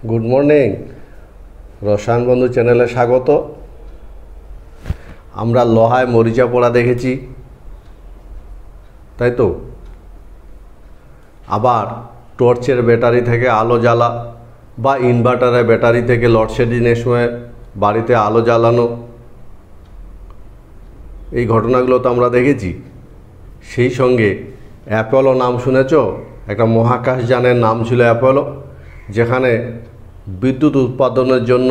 Good morning, রসায়ন বন্ধু চ্যানেলে স্বাগত। আমরা লোহায় মরিচা পোড়া দেখেছি, তাই তো? আবার টর্চের ব্যাটারি থেকে আলো জ্বালা বা ইনভার্টারের ব্যাটারি থেকে লোডশেডিংয়ের সময় বাড়িতে আলো জ্বালানো, এই ঘটনাগুলো তো আমরা দেখেছি। সেই সঙ্গে অ্যাপোলো নাম শুনেছ? একটা মহাকাশযানের নাম ছিল অ্যাপোলো, যেখানে বিদ্যুৎ উৎপাদনের জন্য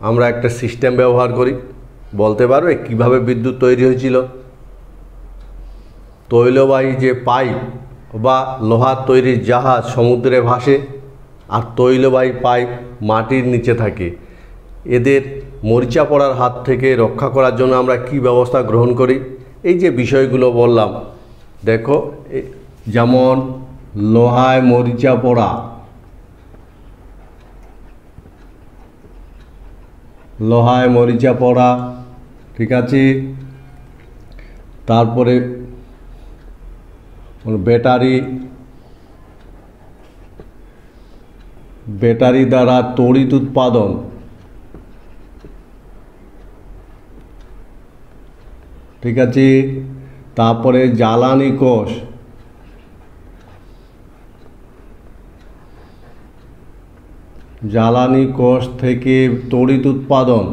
আমরা একটা সিস্টেম ব্যবহার করি। বলতে পারবে কিভাবে বিদ্যুৎ তৈরি হয়েছিল? তৈলবাহী যে পাইপ বা লোহার তৈরির জাহাজ সমুদ্রে ভাসে, আর তৈলবাহী পাইপ মাটির নিচে থাকে। এদের মরিচা পড়ার হাত থেকে রক্ষা করার জন্য আমরা কি ব্যবস্থা গ্রহণ করি? এই যে বিষয়গুলো বললাম, দেখো, যেমন লোহায় মরিচা পোড়া, লোহায় মরিচা পোড়া, ঠিক আছে। তারপরে ব্যাটারি দ্বারা তড়িৎ উৎপাদন, ঠিক আছে। তারপরে জ্বালানি কোষ, জ্বালানি কোষ থেকে তড়িৎ উৎপাদন,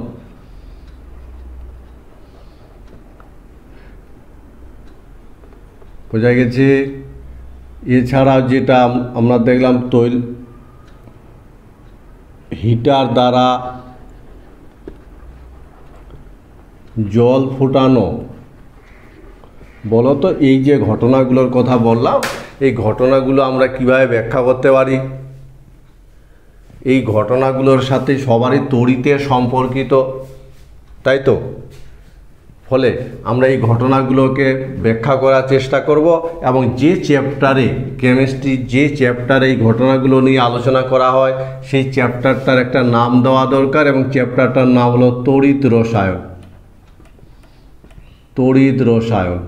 বোঝা গেছে। এছাড়া যেটা আমরা দেখলাম, হিটার দ্বারা জল ফোটানো। বলো তো, এই যে ঘটনাগুলোর কথা বললাম, এই ঘটনাগুলো আমরা কিভাবে ব্যাখ্যা করতে পারি? এই ঘটনাগুলোর সাথে সবারই তড়িতের সম্পর্কিত, তাই তো? ফলে আমরা এই ঘটনাগুলোকে ব্যাখ্যা করার চেষ্টা করব, এবং যে চ্যাপ্টারে, কেমিস্ট্রি যে চ্যাপ্টারে এই ঘটনাগুলো নিয়ে আলোচনা করা হয়, সেই চ্যাপ্টারটার একটা নাম দেওয়া দরকার, এবং চ্যাপ্টারটার নাম হলো তড়িৎ রসায়ন। তড়িৎ রসায়ন।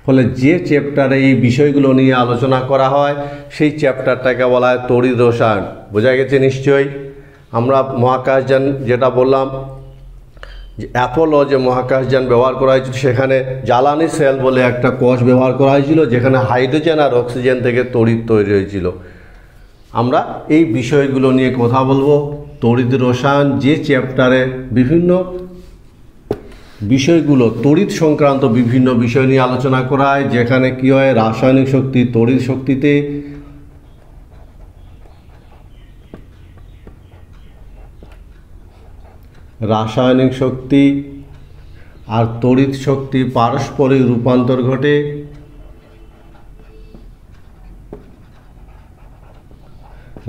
ফলে যে চ্যাপ্টারে এই বিষয়গুলো নিয়ে আলোচনা করা হয়, সেই চ্যাপ্টারটাকে বলা হয় তড়িৎ রসায়ন। বোঝা গেছে নিশ্চয়ই? আমরা মহাকাশযান যেটা বললাম, যে অ্যাপোলো যে মহাকাশযান ব্যবহার করা হয়েছিল, সেখানে জ্বালানি সেল বলে একটা কোষ ব্যবহার করা হয়েছিল, যেখানে হাইড্রোজেন আর অক্সিজেন থেকে তড়িৎ তৈরি হয়েছিল। আমরা এই বিষয়গুলো নিয়ে কথা বলবো। তড়িৎ রসায়ন যে চ্যাপ্টারে বিভিন্ন বিষয়গুলো, তড়িৎ সংক্রান্ত বিভিন্ন বিষয় নিয়ে আলোচনা করা হয়, যেখানে কী হয়, রাসায়নিক শক্তি তড়িৎ শক্তিতে, রাসায়নিক শক্তি আর তড়িৎ শক্তি পারস্পরিক রূপান্তর ঘটে।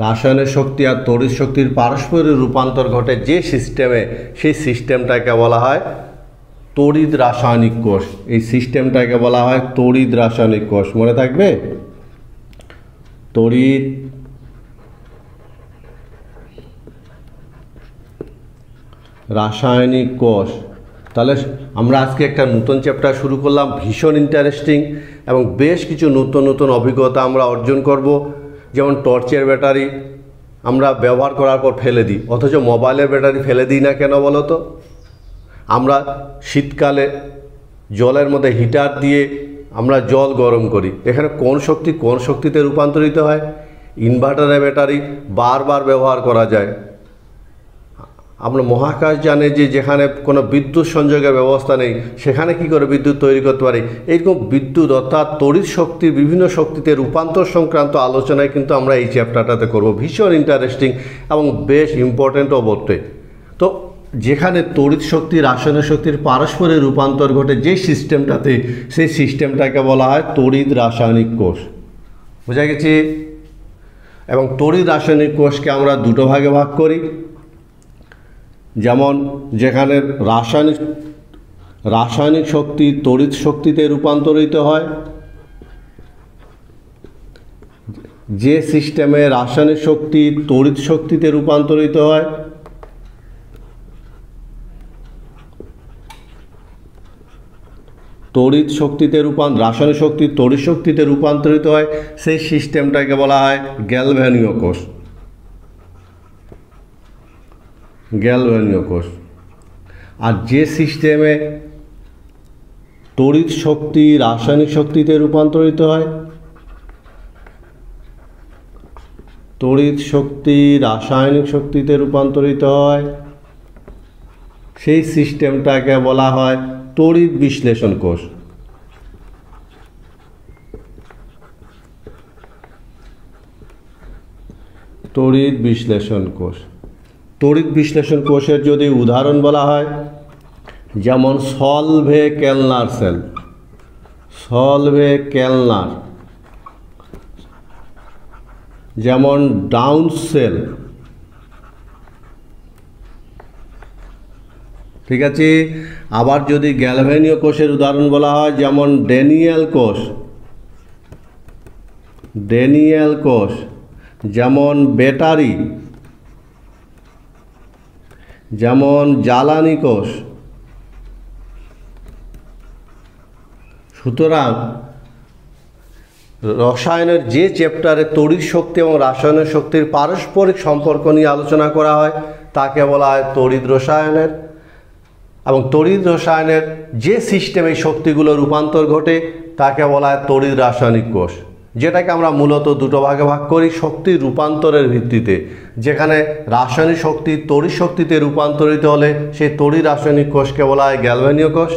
রাসায়নিক শক্তি আর তড়িৎ শক্তির পারস্পরিক রূপান্তর ঘটে যে সিস্টেমে, সেই সিস্টেমটাকে বলা হয় তড়িৎ রাসায়নিক কোষ। এই সিস্টেমটাকে বলা হয় তড়িৎ রাসায়নিক কোষ। মনে থাকবে? তড়িৎ রাসায়নিক কোষ। তাহলে আমরা আজকে একটা নতুন চ্যাপ্টার শুরু করলাম, ভীষণ ইন্টারেস্টিং, এবং বেশ কিছু নতুন নতুন অভিজ্ঞতা আমরা অর্জন করব। যেমন টর্চের ব্যাটারি আমরা ব্যবহার করার পর ফেলে দিই, অথচ মোবাইলের ব্যাটারি ফেলে দিই না কেন বলো তো? আমরা শীতকালে জলের মধ্যে হিটার দিয়ে আমরা জল গরম করি, এখানে কোন শক্তি কোন শক্তিতে রূপান্তরিত হয়? ইনভার্টারের ব্যাটারি বারবার ব্যবহার করা যায়। আমরা মহাকাশযানে যেখানে কোনো বিদ্যুৎ সংযোগের ব্যবস্থা নেই, সেখানে কি করে বিদ্যুৎ তৈরি করতে পারি? এইরকম বিদ্যুৎ অর্থাৎ তড়িৎ শক্তির বিভিন্ন শক্তিতে রূপান্তর সংক্রান্ত আলোচনায় কিন্তু আমরা এই চ্যাপ্টারটাতে করব। ভীষণ ইন্টারেস্টিং এবং বেশ ইম্পর্টেন্টও বটে। তো যেখানে তড়িৎ শক্তি রাসায়নিক শক্তির পারস্পরিক রূপান্তর ঘটে যে সিস্টেমটাতে, সেই সিস্টেমটাকে বলা হয় তড়িৎ রাসায়নিক কোষ। বোঝা গেছে? এবং তড়িৎ রাসায়নিক কোষকে আমরা দুটো ভাগে ভাগ করি। যেমন যেখানে রাসায়নিক শক্তি তড়িৎ শক্তিতে রূপান্তরিত হয়, যে সিস্টেমে রাসায়নিক শক্তি তড়িৎ শক্তিতে রূপান্তরিত হয়, তড়িৎ শক্তিতে রাসায়নিক শক্তি তড়িৎ শক্তিতে রূপান্তরিত হয়, সেই সিস্টেমটাকে বলা হয় গ্যালভানীয় কোষ। গ্যালভানীয় কোষ। আর যে সিস্টেমে তড়িৎ শক্তি রাসায়নিক শক্তিতে রূপান্তরিত হয়, তড়িৎ শক্তি রাসায়নিক শক্তিতে রূপান্তরিত হয়, সেই সিস্টেমটাকে বলা হয় তড়িৎ বিশ্লেষণ কোষ। তড়িৎ বিশ্লেষণ কোষ। তড়িৎ বিশ্লেষণ কোষের যদি উদাহরণ বলা হয়, যেমন সলভে কেলনার সেল, সলভে কেলনার, যেমন ডাউন সেল, ঠিক আছে। আবার যদি গ্যালভানীয় কোষের উদাহরণ বলা হয়, যেমন ড্যানিয়েল কোষ, ড্যানিয়েল কোষ, যেমন ব্যাটারি, যেমন জ্বালানি কোষ। সুতরাং রসায়নের যে চ্যাপ্টারে তড়িৎ শক্তি এবং রাসায়নিক শক্তির পারস্পরিক সম্পর্ক নিয়ে আলোচনা করা হয় তাকে বলা হয় তড়িৎ রসায়নের। এবং তড়িৎ রসায়নের যে সিস্টেমে শক্তিগুলো রূপান্তর ঘটে তাকে বলা হয় তড়িৎ রাসায়নিক কোষ, যেটাকে আমরা মূলত দুটো ভাগে ভাগ করি শক্তির রূপান্তরের ভিত্তিতে। যেখানে রাসায়নিক শক্তি তড়িৎ শক্তিতে রূপান্তরিত হলে সেই তড়িৎ রাসায়নিক কোষকে বলা হয় গ্যালভানীয় কোষ,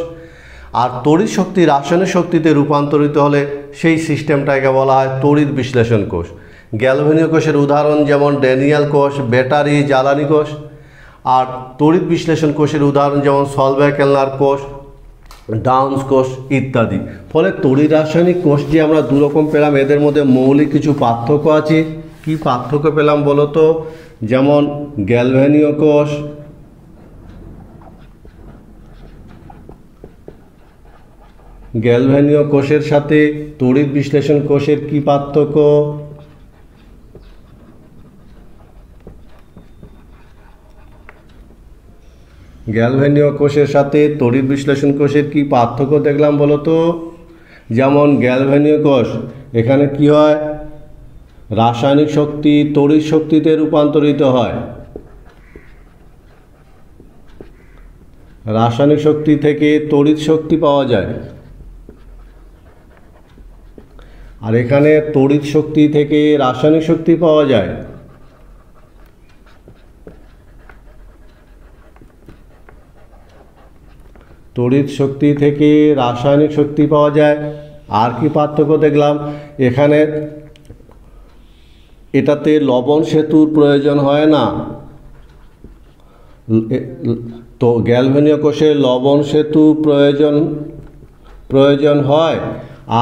আর তড়িৎ শক্তি রাসায়নিক শক্তিতে রূপান্তরিত হলে সেই সিস্টেমটাকে বলা হয় তড়িৎ বিশ্লেষণ কোষ। গ্যালভানীয় কোষের উদাহরণ যেমন ড্যানিয়েল কোষ, ব্যাটারি, জ্বালানি কোষ। আর তড়িৎ বিশ্লেষণ কোষের উদাহরণ যেমন সলভে কেলনার কোষ, ডাউন্স কোষ ইত্যাদি। ফলে তড়িৎ রাসায়নিক কোষ যে আমরা দুরকম পেলাম, এদের মধ্যে মৌলিক কিছু পার্থক্য আছে। কি পার্থক্য পেলাম বলো তো? যেমন গ্যালভানীয় কোষ, গ্যালভানীয় কোষের সাথে তড়িৎ বিশ্লেষণ কোষের কি পার্থক্য? গ্যালভানীয় কোষের সাথে তড়িৎ বিশ্লেষণ কোষের কি পার্থক্য দেখলাম বলো তো? যেমন গ্যালভানীয় কোষ, এখানে কি হয়, রাসায়নিক শক্তি তড়িৎ শক্তিতে রূপান্তরিত হয়, রাসায়নিক শক্তি থেকে তড়িৎ শক্তি পাওয়া যায়। আর এখানে তড়িৎ শক্তি থেকে রাসায়নিক শক্তি পাওয়া যায়। তড়িৎ শক্তি থেকে রাসায়নিক শক্তি পাওয়া যায়। আর কি পার্থক্য দেখলাম? এখানে এটাতে লবণ সেতুর প্রয়োজন হয় না। তো গ্যালভানীয় কোষে লবণ সেতু প্রয়োজন হয়,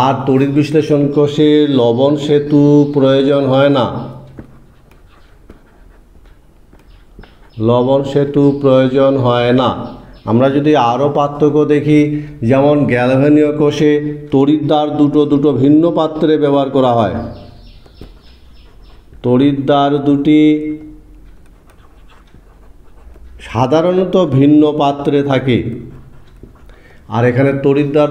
আর তড়িৎ বিশ্লেষণ কোষে লবণ সেতু প্রয়োজন হয় না। লবণ সেতু প্রয়োজন হয় না। আমরা যদি আরও পার্থক্য দেখি, যেমন গ্যালভানীয় কোষে তড়িৎদ্বার দুটো ভিন্ন পাত্রে ব্যবহার করা হয়। তড়িৎদ্বার দুটি সাধারণত ভিন্ন পাত্রে থাকে, আর এখানে তড়িৎদ্বার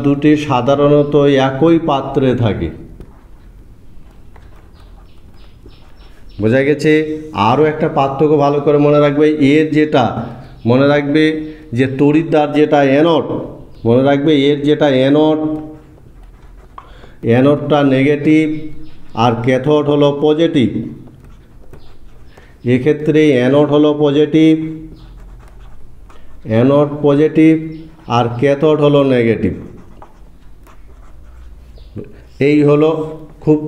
দুটি সাধারণত একই পাত্রে থাকে। বোঝা গেছে? আরও একটা পার্থক্য ভালো করে মনে রাখবে, এর যেটা মনে রাখবে যে তড়িৎদ্বার যেটা অ্যানোড, মনে রাখবে এর যেটা অ্যানোডটা নেগেটিভ আর ক্যাথোড হলো পজিটিভ। এক্ষেত্রে অ্যানোড হলো পজিটিভ, অ্যানোড পজিটিভ আর ক্যাথোড হলো নেগেটিভ। এই হলো খুব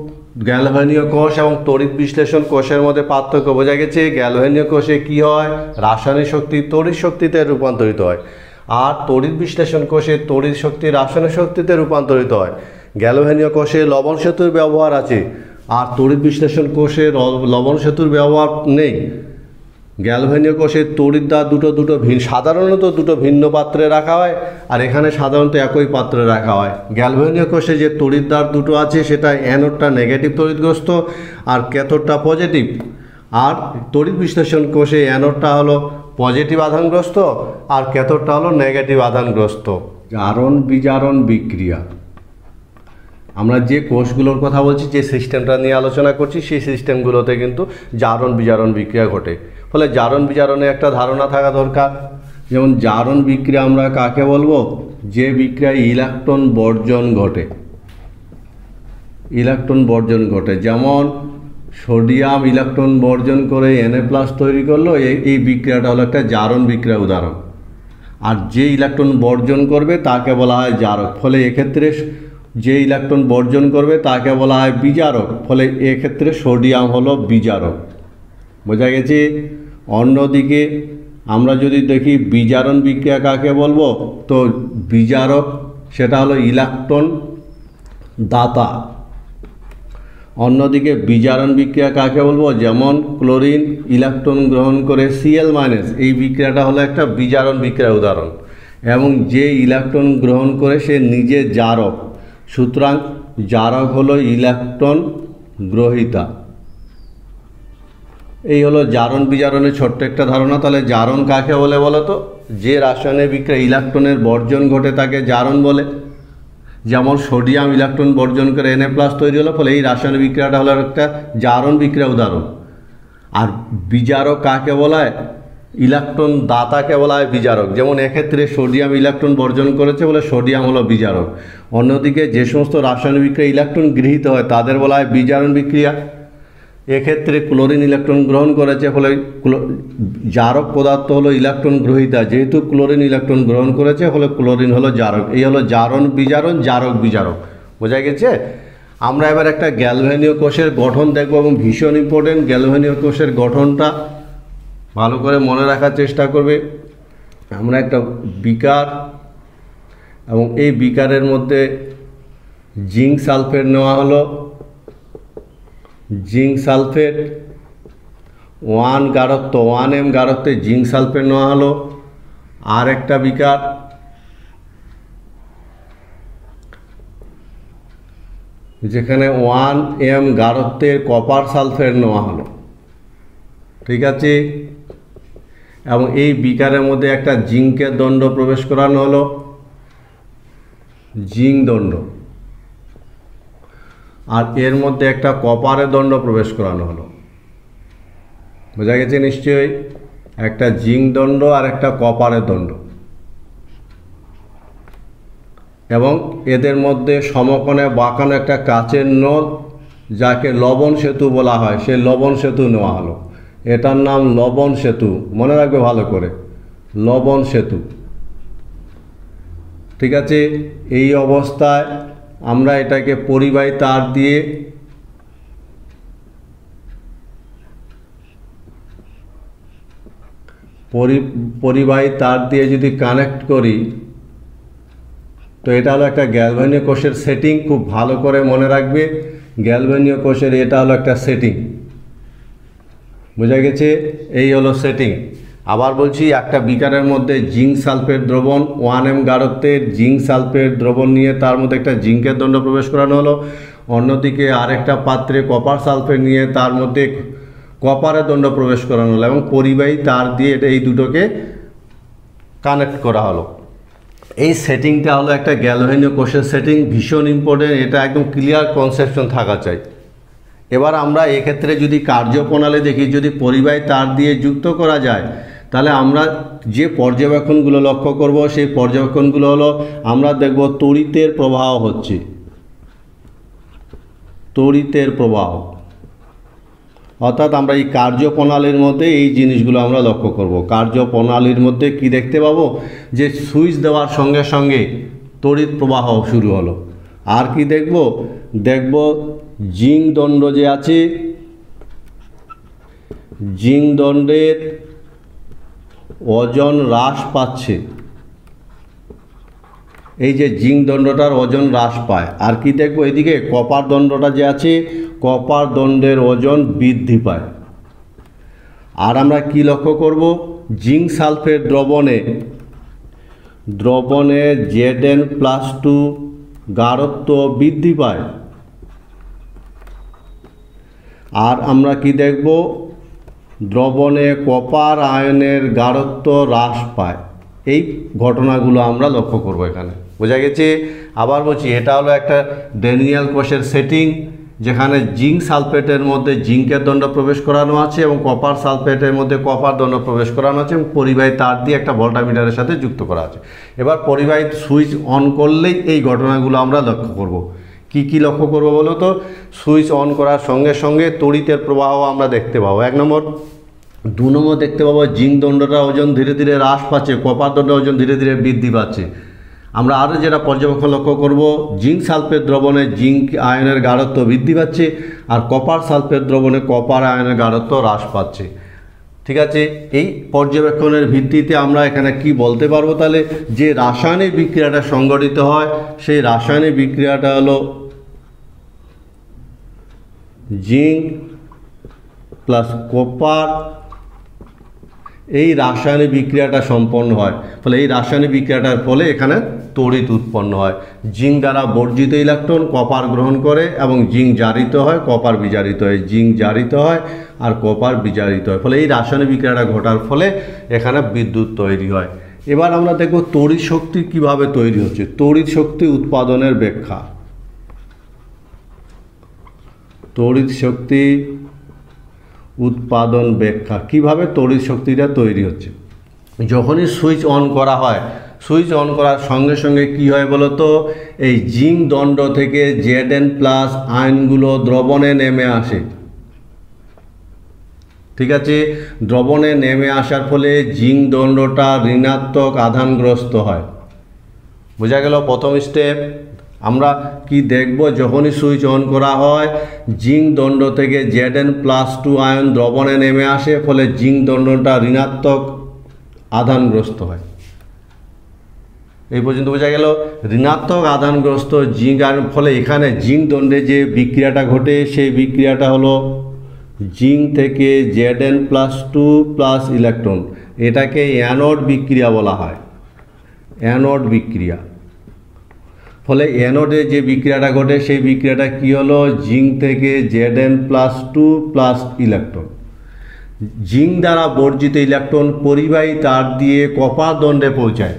গ্যালভানীয় কোষ এবং তড়িৎ বিশ্লেষণ কোষের মধ্যে পার্থক্য। বোঝা গেছে? গ্যালভানীয় কোষে কি হয়, রাসায়নিক শক্তি তড়িৎ শক্তিতে রূপান্তরিত হয়, আর তড়িৎ বিশ্লেষণ কোষে তড়িৎ শক্তি রাসায়নিক শক্তিতে রূপান্তরিত হয়। গ্যালভানীয় কোষে লবণ সেতুর ব্যবহার আছে, আর তড়িৎ বিশ্লেষণ কোষে লবণ সেতুর ব্যবহার নেই। গ্যালভানীয় কোষে তড়িৎদ্বার সাধারণত দুটো ভিন্ন পাত্রে রাখা হয়, আর এখানে সাধারণত একই পাত্রে রাখা হয়। গ্যালভানীয় কোষে যে তড়িৎদ্বার দুটো আছে সেটা অ্যানোডটা নেগেটিভ তড়িৎগ্রস্ত আর ক্যাথোডটা পজিটিভ, আর তড়িৎ বিশ্লেষণ কোষে অ্যানোডটা হলো পজিটিভ আধানগ্রস্ত আর ক্যাথোডটা হলো নেগেটিভ আধানগ্রস্ত। জারণ বিজারণ বিক্রিয়া, আমরা যে কোষগুলোর কথা বলছি, যে সিস্টেমটা নিয়ে আলোচনা করছি, সেই সিস্টেমগুলোতে কিন্তু জারণ বিজারণ বিক্রিয়া ঘটে। ফলে জারণ বিজারণে একটা ধারণা থাকা দরকার। যেমন জারণ বিক্রিয়া আমরা কাকে বলবো? যে বিক্রিয়ায় ইলেকট্রন বর্জন ঘটে, ইলেকট্রন বর্জন ঘটে। যেমন সোডিয়াম ইলেকট্রন বর্জন করে Na+ তৈরি করলো, এই বিক্রিয়াটা হলো একটা জারণ বিক্রিয়া উদাহরণ। আর যে ইলেকট্রন বর্জন করবে তাকে বলা হয় জারক। ফলে এক্ষেত্রে যে ইলেকট্রন বর্জন করবে তাকে বলা হয় বিজারক। ফলে এক্ষেত্রে সোডিয়াম হলো বিজারক। বোঝা গেছে? অন্যদিকে আমরা যদি দেখি বিজারণ বিক্রিয়া কাকে বলবো, তো বিজারক সেটা হলো ইলেকট্রন দাতা। অন্যদিকে বিজারণ বিক্রিয়া কাকে বলবো? যেমন ক্লোরিন ইলেকট্রন গ্রহণ করে Cl-, এই বিক্রিয়াটা হলো একটা বিজারণ বিক্রিয়ার উদাহরণ। এবং যে ইলেকট্রন গ্রহণ করে সে নিজে জারক, সুতরাং জারক হলো ইলেকট্রন গ্রহীতা। এই হলো জারণ বিজারণের ছোট্ট একটা ধারণা। তাহলে জারণ কাকে বলে বলো তো? যে রাসায়নিক বিক্রিয়া ইলেকট্রনের বর্জন ঘটে তাকে জারণ বলে। যেমন সোডিয়াম ইলেকট্রন বর্জন করে Na+ তৈরি হলো, ফলে এই রাসায়নিক বিক্রিয়াটা হলো একটা জারণ বিক্রিয়া উদাহরণ। আর বিজারক কাকে বলা হয়? ইলেকট্রন দাতাকে বলা হয় বিজারক। যেমন এক্ষেত্রে সোডিয়াম ইলেকট্রন বর্জন করেছে বলে সোডিয়াম হলো বিজারক। অন্যদিকে যে সমস্ত রাসায়নিক বিক্রিয়া ইলেকট্রন গৃহীত হয় তাদের বলা হয় বিজারণ বিক্রিয়া। এক্ষেত্রে ক্লোরিন ইলেকট্রন গ্রহণ করেছে, ফলে জারক পদার্থ হলো ইলেকট্রন গ্রহীতা। যেহেতু ক্লোরিন ইলেকট্রন গ্রহণ করেছে, ফলে ক্লোরিন হলো জারক। এই হলো জারণ বিজারণ, জারক বিজারক। বোঝা গেছে? আমরা এবার একটা গ্যালভানীয় কোষের গঠন দেখব, এবং ভীষণ ইম্পর্টেন্ট। গ্যালভানীয় কোষের গঠনটা ভালো করে মনে রাখার চেষ্টা করবে। আমরা একটা বিকার, এবং এই বিকারের মধ্যে জিঙ্ক সালফেট নেওয়া হলো। জিঙ্ক সালফেট 1 গারত্ব 1m গারত্বে জিঙ্ক সালফেট নেওয়া হলো। আর একটা বিকার, যেখানে 1m গারত্বের কপার সালফেট নেওয়া হলো। ঠিক আছে? এবং এই বিকারের মধ্যে একটা জিঙ্কের দণ্ড প্রবেশ করানো হলো, জিঙ্ক দণ্ড। আর এর মধ্যে একটা কপারের দণ্ড প্রবেশ করানো হলো। বোঝা গেছে নিশ্চয়ই? একটা জিঙ্ক দণ্ড আর একটা কপারের দণ্ড। এবং এদের মধ্যে সমকোণে বাঁকানো একটা কাচের নল, যাকে লবণ সেতু বলা হয়, সেই লবণ সেতু নেওয়া হলো। এটার নাম লবণ সেতু। মনে রাখবে ভালো করে, লবণ সেতু। ঠিক আছে? এই অবস্থায় আমরা এটাকে পরিবাহী তার দিয়ে পরিবাহী তার দিয়ে যদি কানেক্ট করি, তো এটা হলো একটা গ্যালভানীয় কোষের সেটিং। খুব ভালো করে মনে রাখবে, গ্যালভানীয় কোষের এটা হলো একটা সেটিং। বোঝা গেছে? এই হলো সেটিং। আবার বলছি, একটা বিকারের মধ্যে জিঙ্ক সালফেট দ্রবণ 1m গারত্বের জিঙ্ক সালফেট দ্রবণ নিয়ে তার মধ্যে একটা জিঙ্কের দণ্ড প্রবেশ করানো হলো। অন্যদিকে আরেকটা পাত্রে কপার সালফেট নিয়ে তার মধ্যে কপারের দণ্ড প্রবেশ করানো হলো, এবং পরিবাহী তার দিয়ে এই দুটোকে কানেক্ট করা হলো। এই সেটিংটা হলো একটা গ্যালভানীয় কোষের সেটিং। ভীষণ ইম্পর্টেন্ট, এটা একদম ক্লিয়ার কনসেপশন থাকা চাই। এবার আমরা এক্ষেত্রে যদি কার্যপ্রণালী দেখি, যদি পরিবাহী তার দিয়ে যুক্ত করা যায়, তাহলে আমরা যে পর্যবেক্ষণগুলো লক্ষ্য করব, সেই পর্যবেক্ষণগুলো হলো, আমরা দেখব তড়িতের প্রবাহ হচ্ছে, তড়িতের প্রবাহ। অর্থাৎ আমরা এই কার্যপ্রণালীর মধ্যে এই জিনিসগুলো আমরা লক্ষ্য করব। কার্যপ্রণালীর মধ্যে কি দেখতে পাবো? যে সুইচ দেওয়ার সঙ্গে সঙ্গে তড়িৎ প্রবাহ শুরু হলো। আর কি দেখব? দেখব জিঙ্ক দণ্ড যে আছে, জিঙ্ক দণ্ডের ওজন হ্রাস পাচ্ছে। এই যে জিঙ্ক দণ্ডটার ওজন হ্রাস পায়। আর কি দেখব? এদিকে কপার দণ্ডটা যে আছে, কপার দণ্ডের ওজন বৃদ্ধি পায়। আর আমরা কি লক্ষ্য করব? জিঙ্ক সালফেট দ্রবণে Zn+2 গারত্ব বৃদ্ধি পায়। আর আমরা কি দেখব? দ্রবণে কপার আয়নের গারত্ব হ্রাস পায়। এই ঘটনাগুলো আমরা লক্ষ্য করব এখানে। বোঝা গেছে? আবার বলছি, এটা হলো একটা ড্যানিয়েল কোষের সেটিং, যেখানে জিঙ্ক সালফেটের মধ্যে জিঙ্কের দণ্ড প্রবেশ করানো আছে এবং কপার সালফেটের মধ্যে কপার দণ্ড প্রবেশ করানো আছে এবং পরিবাহী তার দিয়ে একটা ভোল্টামিটারের সাথে যুক্ত করা আছে। এবার পরিবাহী সুইচ অন করলেই এই ঘটনাগুলো আমরা লক্ষ্য করব। কি কি লক্ষ্য করব বলো তো? সুইচ অন করার সঙ্গে সঙ্গে তড়িতের প্রবাহ আমরা দেখতে পাবো 1 নম্বর। 2 নম্বর দেখতে পাবো জিঙ্ক দণ্ডটা ওজন ধীরে ধীরে হ্রাস পাচ্ছে, কপার দণ্ডের ওজন ধীরে ধীরে বৃদ্ধি পাচ্ছে। আমরা আরও যেটা পর্যবেক্ষণ লক্ষ্য করব, জিঙ্ক সালফেট দ্রবণে জিঙ্ক আয়নের গাঢ়ত্ব বৃদ্ধি পাচ্ছে আর কপার সালফেট দ্রবণে কপার আয়নের গাঢ়ত্ব হ্রাস পাচ্ছে। ঠিক আছে, এই পর্যবেক্ষণের ভিত্তিতে আমরা এখানে কি বলতে পারবো তাহলে, যে রাসায়নিক বিক্রিয়াটা সংঘটিত হয় সেই রাসায়নিক বিক্রিয়াটা হলো জিঙ্ক প্লাস কপার, এই রাসায়নিক বিক্রিয়াটা সম্পন্ন হয়। ফলে এই রাসায়নিক বিক্রিয়াটার ফলে এখানে তড়িৎ উৎপন্ন হয়। জিঙ্ক দ্বারা বর্জিত ইলেকট্রন কপার গ্রহণ করে এবং জিঙ্ক জারিত হয়, কপার বিজারিত হয়, জিঙ্ক জারিত হয় আর কপার বিজারিত হয়। ফলে এই রাসায়নিক বিক্রিয়াটা ঘটার ফলে এখানে বিদ্যুৎ তৈরি হয়। এবার আমরা দেখব তড়িৎ শক্তি কিভাবে তৈরি হচ্ছে। তড়িৎ শক্তি উৎপাদনের ব্যাখ্যা। তড়িৎ শক্তি উৎপাদন ব্যাখ্যা, কিভাবে তড়িৎ শক্তিটা তৈরি হচ্ছে। যখনই সুইচ অন করা হয়, সুইচ অন করার সঙ্গে সঙ্গে কি হয় বলো তো, এই জিঙ্ক দণ্ড থেকে Zn প্লাস আয়নগুলো দ্রবণে নেমে আসে। ঠিক আছে, দ্রবণে নেমে আসার ফলে জিঙ্ক দণ্ডটা ঋণাত্মক আধানগ্রস্ত হয়। বোঝা গেল প্রথম স্টেপ। আমরা কি দেখব, যখনই সুইচ অন করা হয় জিঙ্ক দণ্ড থেকে Zn+2 আয়ন দ্রবণে নেমে আসে, ফলে জিঙ্ক দণ্ডটা ঋণাত্মক আধানগ্রস্ত হয়। এই পর্যন্ত বোঝা গেল। ঋণাত্মক আধানগ্রস্ত জিঙ্ক আয়ন, ফলে এখানে জিঙ্ক দণ্ডে যে বিক্রিয়াটা ঘটে সেই বিক্রিয়াটা হলো জিঙ্ক থেকে Zn+2 প্লাস ইলেকট্রন, এটাকে অ্যানোড বিক্রিয়া বলা হয়, অ্যানোড বিক্রিয়া। ফলে অ্যানোডে যে বিক্রিয়াটা ঘটে সেই বিক্রিয়াটা কি হলো, জিঙ্ক থেকে Zn+2 প্লাস ইলেকট্রন। জিঙ্ক দ্বারা বর্জিত ইলেকট্রন পরিবাহী তার দিয়ে কপার দণ্ডে পৌঁছায়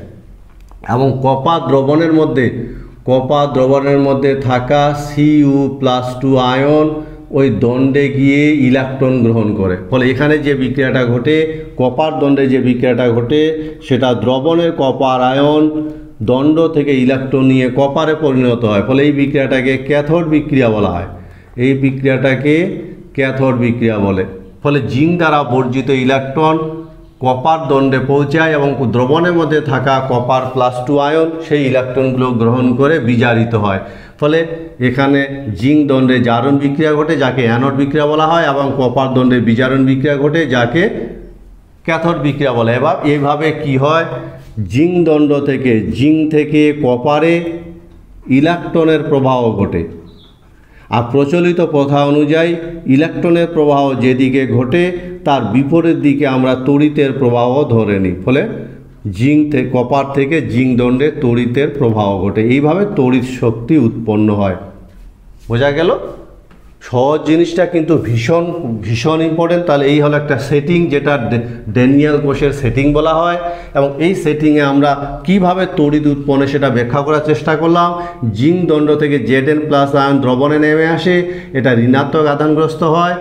এবং কপার দ্রবণের মধ্যে থাকা Cu+2 আয়ন ওই দণ্ডে গিয়ে ইলেকট্রন গ্রহণ করে। ফলে এখানে যে বিক্রিয়াটা ঘটে, কপার দণ্ডে যে বিক্রিয়াটা ঘটে, সেটা দ্রবণের কপার আয়ন দণ্ড থেকে ইলেকট্রন নিয়ে কপারে পরিণত হয়। ফলে এই বিক্রিয়াটাকে ক্যাথোড বিক্রিয়া বলা হয়, এই বিক্রিয়াটাকে ক্যাথোড বিক্রিয়া বলে। ফলে জিঙ্ক দ্বারা বর্জিত ইলেকট্রন কপার দণ্ডে পৌঁছায় এবং দ্রবণের মধ্যে থাকা কপার+2 আয়ন সেই ইলেকট্রনগুলো গ্রহণ করে বিজারিত হয়। ফলে এখানে জিঙ্ক দণ্ডে জারণ বিক্রিয়া ঘটে, যাকে অ্যানোড বিক্রিয়া বলা হয়, এবং কপার দণ্ডে বিজারণ বিক্রিয়া ঘটে, যাকে ক্যাথোড বিক্রিয়া বলে। এবার এইভাবে কি হয়, জিঙ্ক দণ্ড থেকে কপারে ইলেকট্রনের প্রবাহ ঘটে। আর প্রচলিত প্রথা অনুযায়ী ইলেকট্রনের প্রবাহ যেদিকে ঘটে তার বিপরীত দিকে আমরা তড়িতের প্রবাহ ধরে নিই। ফলে কপার থেকে জিঙ্ক দণ্ডে তড়িতের প্রবাহ ঘটে। এইভাবে তড়িৎ শক্তি উৎপন্ন হয়। বোঝা গেল? সহজ জিনিসটা কিন্তু ভীষণ ভীষণ ইম্পর্টেন্ট। তাহলে এই হলো একটা সেটিং, যেটা ড্যানিয়েল কোষের সেটিং বলা হয়, এবং এই সেটিংয়ে আমরা কিভাবে তড়িৎ উৎপন্ন সেটা ব্যাখ্যা করার চেষ্টা করলাম। জিঙ্ক দণ্ড থেকে Zn+ আয়ন দ্রবণে নেমে আসে, এটা ঋণাত্মক আধানগ্রস্ত হয়,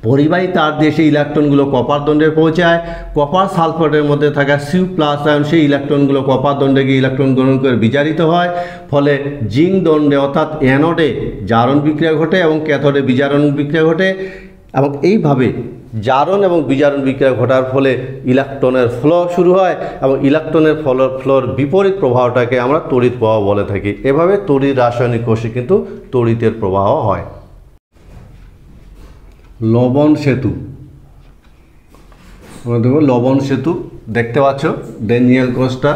পরিবাহী তার দিয়ে সেই ইলেকট্রনগুলো কপার দণ্ডে পৌঁছায়, কপার সালফেটের মধ্যে থাকা Cu+ আয়ন সেই ইলেকট্রনগুলো কপার দণ্ডে গিয়ে ইলেকট্রন গ্রহণ করে বিজারিত হয়। ফলে জিঙ্ক দণ্ডে অর্থাৎ অ্যানোডে জারণ বিক্রিয়া ঘটে এবং ক্যাথোডে বিজারণ বিক্রিয়া ঘটে, এবং এইভাবে জারণ এবং বিজারণ বিক্রিয়া ঘটার ফলে ইলেকট্রনের ফ্লো শুরু হয় এবং ইলেকট্রনের ফ্লোর বিপরীত প্রবাহটাকে আমরা তড়িৎ প্রবাহ বলে থাকি। এভাবে তড়িৎ রাসায়নিক কোষে কিন্তু তড়িতের প্রবাহ হয়। লবণ সেতু, আমরা দেখো লবণ সেতু দেখতে পাচ্ছ ড্যানিয়েল কোষটা।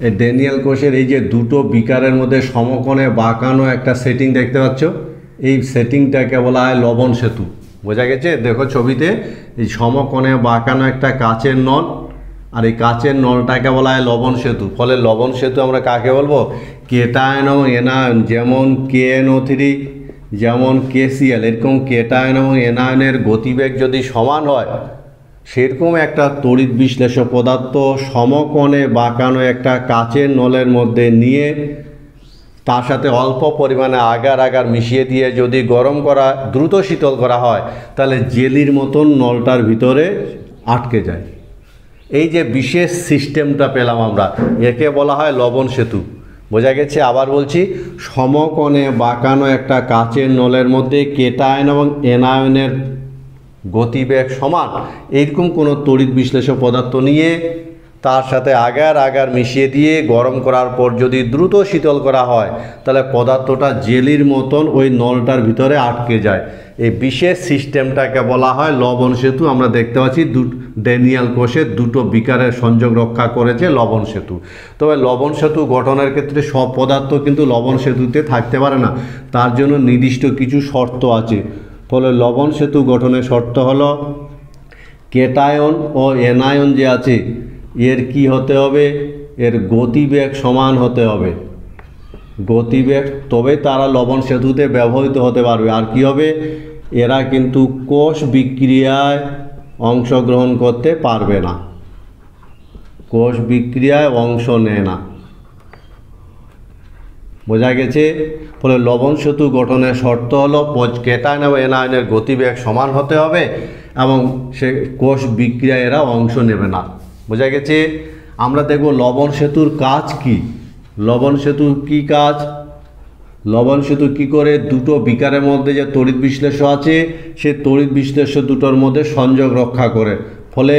এই ড্যানিয়েল কোষের এই যে দুটো বিকারের মধ্যে সমকোণে বাঁকানো একটা সেটিং দেখতে পাচ্ছ, এই সেটিংটাকে বলা হয় লবণ সেতু। বোঝা গেছে? দেখো ছবিতে এই সমকোণে বাঁকানো একটা কাচের নল, আর এই কাচের নলটাকে বলা হয় লবণ সেতু। ফলে লবণ সেতু আমরা কাকে বলবো, কেটায়ন ও এনায়ন, যেমন KNO3 যেমন KCl, এরকম কেটায়ন এবং এনায়নের গতিবেগ যদি সমান হয় সেরকম একটা তড়িৎ বিশ্লেষ্য পদার্থ সমকোণে বাঁকানো একটা কাচের নলের মধ্যে নিয়ে তার সাথে অল্প পরিমাণে আগার মিশিয়ে দিয়ে যদি গরম করা দ্রুত শীতল করা হয় তাহলে জেলির মতন নলটার ভিতরে আটকে যায়। এই যে বিশেষ সিস্টেমটা পেলাম আমরা, একে বলা হয় লবণ সেতু। বোঝা গেছে? আবার বলছি, সমকোণে বাঁকানো একটা কাচের নলের মধ্যে কেটায়ন এবং এনায়নের গতিবেগ সমান এইরকম কোনো তড়িৎ বিশ্লেষ্য পদার্থ নিয়ে তার সাথে আগার মিশিয়ে দিয়ে গরম করার পর যদি দ্রুত শীতল করা হয় তাহলে পদার্থটা জেলির মতন ওই নলটার ভিতরে আটকে যায়। এই বিশেষ সিস্টেমটাকে বলা হয় লবণ সেতু। আমরা দেখতে পাচ্ছি ড্যানিয়েল কোষের দুটো বিকারের সংযোগ রক্ষা করেছে লবণ সেতু। তবে লবণ সেতু গঠনের ক্ষেত্রে সব পদার্থ কিন্তু লবণ সেতুতে থাকতে পারে না, তার জন্য নির্দিষ্ট কিছু শর্ত আছে। ফলে লবণ সেতু গঠনের শর্ত হলো কেটায়ন ও এনায়ন যে আছে এর কি হতে হবে, এর গতিবেগ সমান হতে হবে। গতিবেগ, তবে তারা লবণ সেতুতে ব্যবহৃত হতে পারবে। আর কি হবে, এরা কিন্তু কোষ বিক্রিয়ায় অংশগ্রহণ করতে পারবে না, কোষ বিক্রিয়ায় অংশ নেয় না। বোঝা গেছে? ফলে লবণ সেতু গঠনের শর্ত হলো কেটায়ন এবং এনায়নের গতিবেগ সমান হতে হবে এবং সে কোষ বিক্রিয়ায় এরা অংশ নেবে না। বোঝা গেছে? আমরা দেখব লবণ সেতুর কাজ কি। লবণ সেতুর কি কাজ? লবণ সেতু কী করে দুটো বিকারের মধ্যে যে তড়িৎ বিশ্লেষ্য আছে সে তড়িৎ বিশ্লেষ্য দুটোর মধ্যে সংযোগ রক্ষা করে। ফলে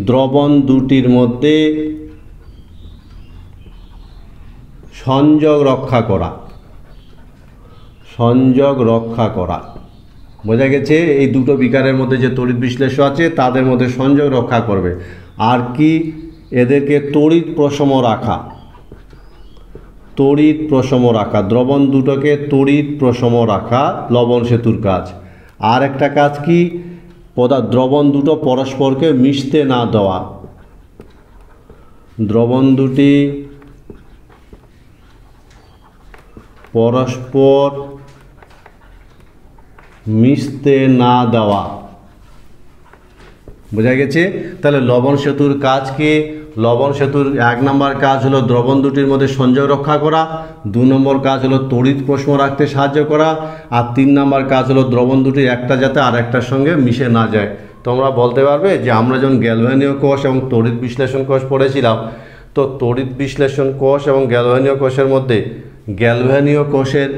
দ্রবণ দুটির মধ্যে সংযোগ রক্ষা করা, সংযোগ রক্ষা করা। বোঝা গেছে? এই দুটো বিকারের মধ্যে যে তড়িৎ বিশ্লেষ্য আছে তাদের মধ্যে সংযোগ রক্ষা করবে। আর কি, এদেরকে তড়িৎ প্রশম রাখা, তড়িৎ প্রশম রাখা, দ্রবণ দুটোকে তড়িৎ প্রশম রাখা লবণ সেতুর কাজ। আর একটা কাজ কি, দ্রবণ দুটো পরস্পরকে মিশতে না দেওয়া। দ্রবণ দুটি পরস্পর মিশতে না দেওয়া। বোঝা গেছে? তাহলে লবণ সেতুর কাজ কি? লবণ সেতুর 1 নম্বর কাজ হলো দ্রবণ দুটির মধ্যে সংযোগ রক্ষা করা, 2 নম্বর কাজ হলো তড়িৎ প্রশম রাখতে সাহায্য করা, আর 3 নম্বর কাজ হলো দ্রবণ দুটির একটা যাতে আরেকটার সঙ্গে মিশে না যায়। তোমরা বলতে পারবে যে আমরা যখন গ্যালভানীয় কোষ এবং তড়িৎ বিশ্লেষণ কোষ পড়েছিলাম, তো তড়িৎ বিশ্লেষণ কোষ এবং গ্যালভানীয় কোষের মধ্যে গ্যালভানীয় কোষের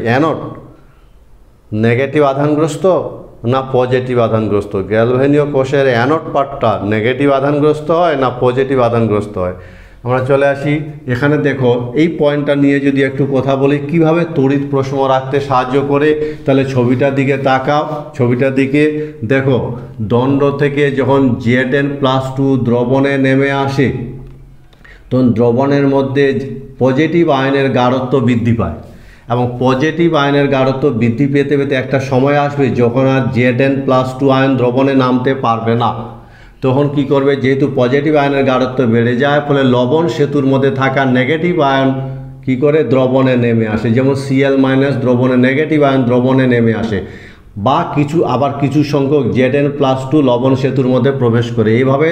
অ্যানোড নেগেটিভ আধানগ্রস্ত না পজিটিভ আধানগ্রস্ত? গ্যালভানীয় কোষের অ্যানোড পার্টটা নেগেটিভ আধানগ্রস্ত হয় না পজিটিভ আধানগ্রস্ত হয়? আমরা চলে আসি এখানে। দেখো, এই পয়েন্টটা নিয়ে যদি একটু কথা বলি কিভাবে তড়িৎ প্রশম রাখতে সাহায্য করে, তাহলে ছবিটার দিকে তাকাও। ছবিটার দিকে দেখো, দণ্ড থেকে যখন Zn+2 দ্রবণে নেমে আসে তখন দ্রবণের মধ্যে পজিটিভ আয়নের গাঢ়ত্ব বৃদ্ধি পায় এবং পজিটিভ আয়নের গাঢ়ত্ব বৃদ্ধি পেতে পেতে একটা সময় আসবে যখন আর Zn+2 আয়ন দ্রবণে নামতে পারবে না। তখন কি করবে, যেহেতু পজিটিভ আয়নের গাঢ়ত্ব বেড়ে যায় ফলে লবণ সেতুর মধ্যে থাকা নেগেটিভ আয়ন কি করে দ্রবণে নেমে আসে, যেমন Cl- দ্রবণে নেগেটিভ আয়ন দ্রবণে নেমে আসে, বা কিছু সংখ্যক Zn+2 লবণ সেতুর মধ্যে প্রবেশ করে। এইভাবে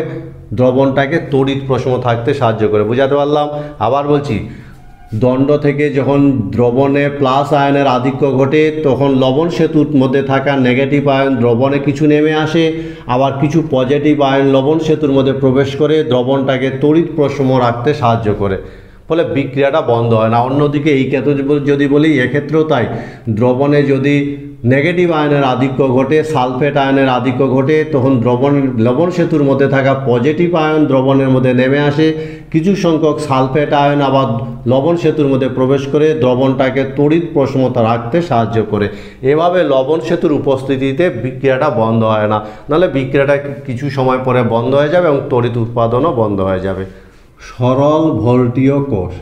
দ্রবণটাকে তড়িৎ প্রশম থাকতে সাহায্য করে। বুঝাতে পারলাম? আবার বলছি, দণ্ড থেকে যখন দ্রবণে প্লাস আয়নের আধিক্য ঘটে তখন লবণ সেতুর মধ্যে থাকা নেগেটিভ আয়ন দ্রবণে কিছু নেমে আসে, আবার কিছু পজিটিভ আয়ন লবণ সেতুর মধ্যে প্রবেশ করে দ্রবণটাকে তড়িৎ প্রশম রাখতে সাহায্য করে। ফলে বিক্রিয়াটা বন্ধ হয় না। অন্যদিকে এই ক্ষেত্রে যদি বলি, এক্ষেত্রেও তাই। দ্রবণে যদি নেগেটিভ আয়নের আধিক্য ঘটে, সালফেট আয়নের আধিক্য ঘটে, তখন লবণ সেতুর মধ্যে থাকা পজিটিভ আয়ন দ্রবণের মধ্যে নেমে আসে, কিছু সংখ্যক সালফেট আয়ন আবার লবণ সেতুর মধ্যে প্রবেশ করে দ্রবণটাকে তড়িৎ প্রশমতা রাখতে সাহায্য করে। এভাবে লবণ সেতুর উপস্থিতিতে বিক্রিয়াটা বন্ধ হয় না, নাহলে বিক্রিয়াটা কিছু সময় পরে বন্ধ হয়ে যাবে এবং তড়িৎ উৎপাদনও বন্ধ হয়ে যাবে। সরল ভোল্টীয় কোষ,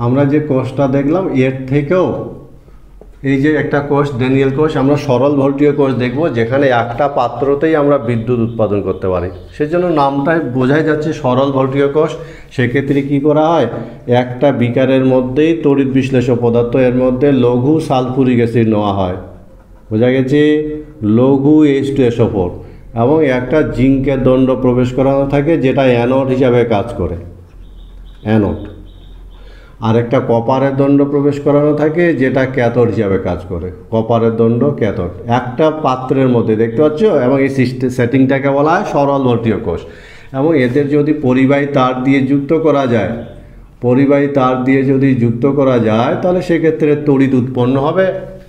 আমরা যে কোষটা দেখলাম এর থেকেও এই যে একটা কোষ ড্যানিয়েল কোষ, আমরা সরল ভোল্টীয় কোষ দেখব যেখানে একটা পাত্রতেই আমরা বিদ্যুৎ উৎপাদন করতে পারি। সেজন্য নামটাই বোঝাই যাচ্ছে সরল ভোল্টীয় কোষ। সেক্ষেত্রে কি করা হয়, একটা বিকারের মধ্যেই তড়িৎ বিশ্লেষ্য পদার্থ, এর মধ্যে লঘু সালফুরিক অ্যাসিড নেওয়া হয়, বোঝা গেছে, লঘু H2SO4 এবং একটা জিঙ্কের দণ্ড প্রবেশ করানো থাকে যেটা অ্যানোড হিসাবে কাজ করে, অ্যানোড। আর একটা কপারের দণ্ড প্রবেশ করানো থাকে যেটা ক্যাথোড হিসাবে কাজ করে, কপারের দণ্ড ক্যাথোড। একটা পাত্রের মধ্যে দেখতে পাচ্ছ, এবং এই সেটিংটাকে বলা হয় সরল ভর্তীয় কোষ। এবং এদের যদি পরিবাহী তার দিয়ে যুক্ত করা যায়, পরিবাহী তার দিয়ে যদি যুক্ত করা যায় তাহলে সেক্ষেত্রে তড়িৎ উৎপন্ন হবে,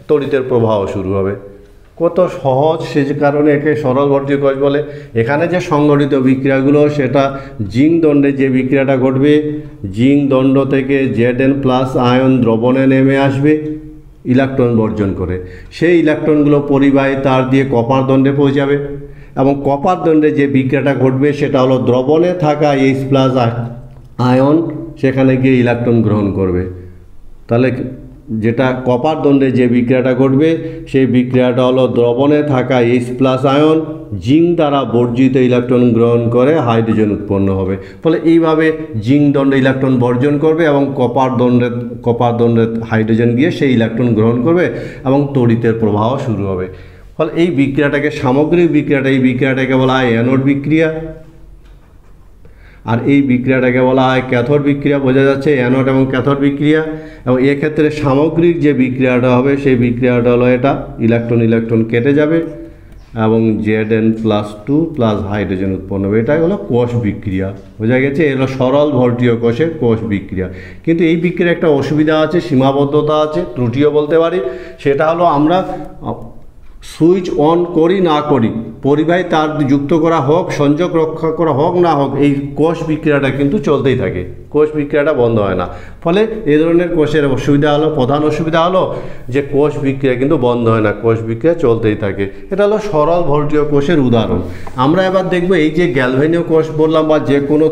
তড়িতের প্রবাহ শুরু হবে। কত সহজ, সে কারণে একে সরল ভর্তীয় কোষ বলে। এখানে যে সংঘটিত বিক্রিয়াগুলো, সেটা জিঙ্ক দণ্ডে যে বিক্রিয়াটা ঘটবে, জিঙ্ক দণ্ড থেকে Zn+ আয়ন দ্রবণে নেমে আসবে ইলেকট্রন বর্জন করে। সেই ইলেকট্রনগুলো পরিবাহী তার দিয়ে কপার দণ্ডে পৌঁছাবে, এবং কপার দণ্ডে যে বিক্রিয়াটা ঘটবে সেটা হলো দ্রবণে থাকা H+ আয়ন সেখানে গিয়ে ইলেকট্রন গ্রহণ করবে। তাহলে যেটা কপার দণ্ডে যে বিক্রিয়াটা ঘটবে সেই বিক্রিয়াটা হলো দ্রবণে থাকা H+ আয়ন জিঙ্ক দ্বারা বর্জিত ইলেকট্রন গ্রহণ করে হাইড্রোজেন উৎপন্ন হবে। ফলে এইভাবে জিঙ্ক দণ্ডে ইলেকট্রন বর্জন করবে এবং কপার দণ্ডে হাইড্রোজেন গিয়ে সেই ইলেকট্রন গ্রহণ করবে এবং তড়িতের প্রবাহ শুরু হবে। ফলে এই বিক্রিয়াটাকে, সামগ্রিক বিক্রিয়াটা, এই বিক্রিয়াটাকে বলা হয় অ্যানোড বিক্রিয়া, আর এই বিক্রিয়াটাকে বলা হয় ক্যাথোড বিক্রিয়া। বোঝা যাচ্ছে, অ্যানোড এবং ক্যাথোড বিক্রিয়া। এবং এক্ষেত্রে সামগ্রিক যে বিক্রিয়াটা হবে সেই বিক্রিয়াটা হলো এটা, ইলেকট্রন কেটে যাবে এবং Zn+2+ হাইড্রোজেন উৎপন্ন হবে। এটা হলো কোষ বিক্রিয়া। বোঝা গেছে, এগুলো সরল ভর্তীয় কোষের কোষ বিক্রিয়া। কিন্তু এই বিক্রিয়ার একটা অসুবিধা আছে, সীমাবদ্ধতা আছে, ত্রুটিও বলতে পারি। সেটা হলো আমরা সুইচ অন করি না করি, পরিবাহী তার যুক্ত করা হোক, সংযোগ রক্ষা করা হোক না হোক, এই কোষ বিক্রিয়াটা কিন্তু চলতেই থাকে, কোষ বিক্রিয়াটা বন্ধ হয় না। ফলে এই ধরনের কোষের অসুবিধা হলো, প্রধান অসুবিধা হলো যে কোষ বিক্রিয়া কিন্তু বন্ধ হয় না, কোষ বিক্রিয়া চলতেই থাকে। এটা হলো সরল ভর্তীয় কোষের উদাহরণ। আমরা এবার দেখব এই যে গ্যালভেনীয় কোষ বললাম, বা যে কোনো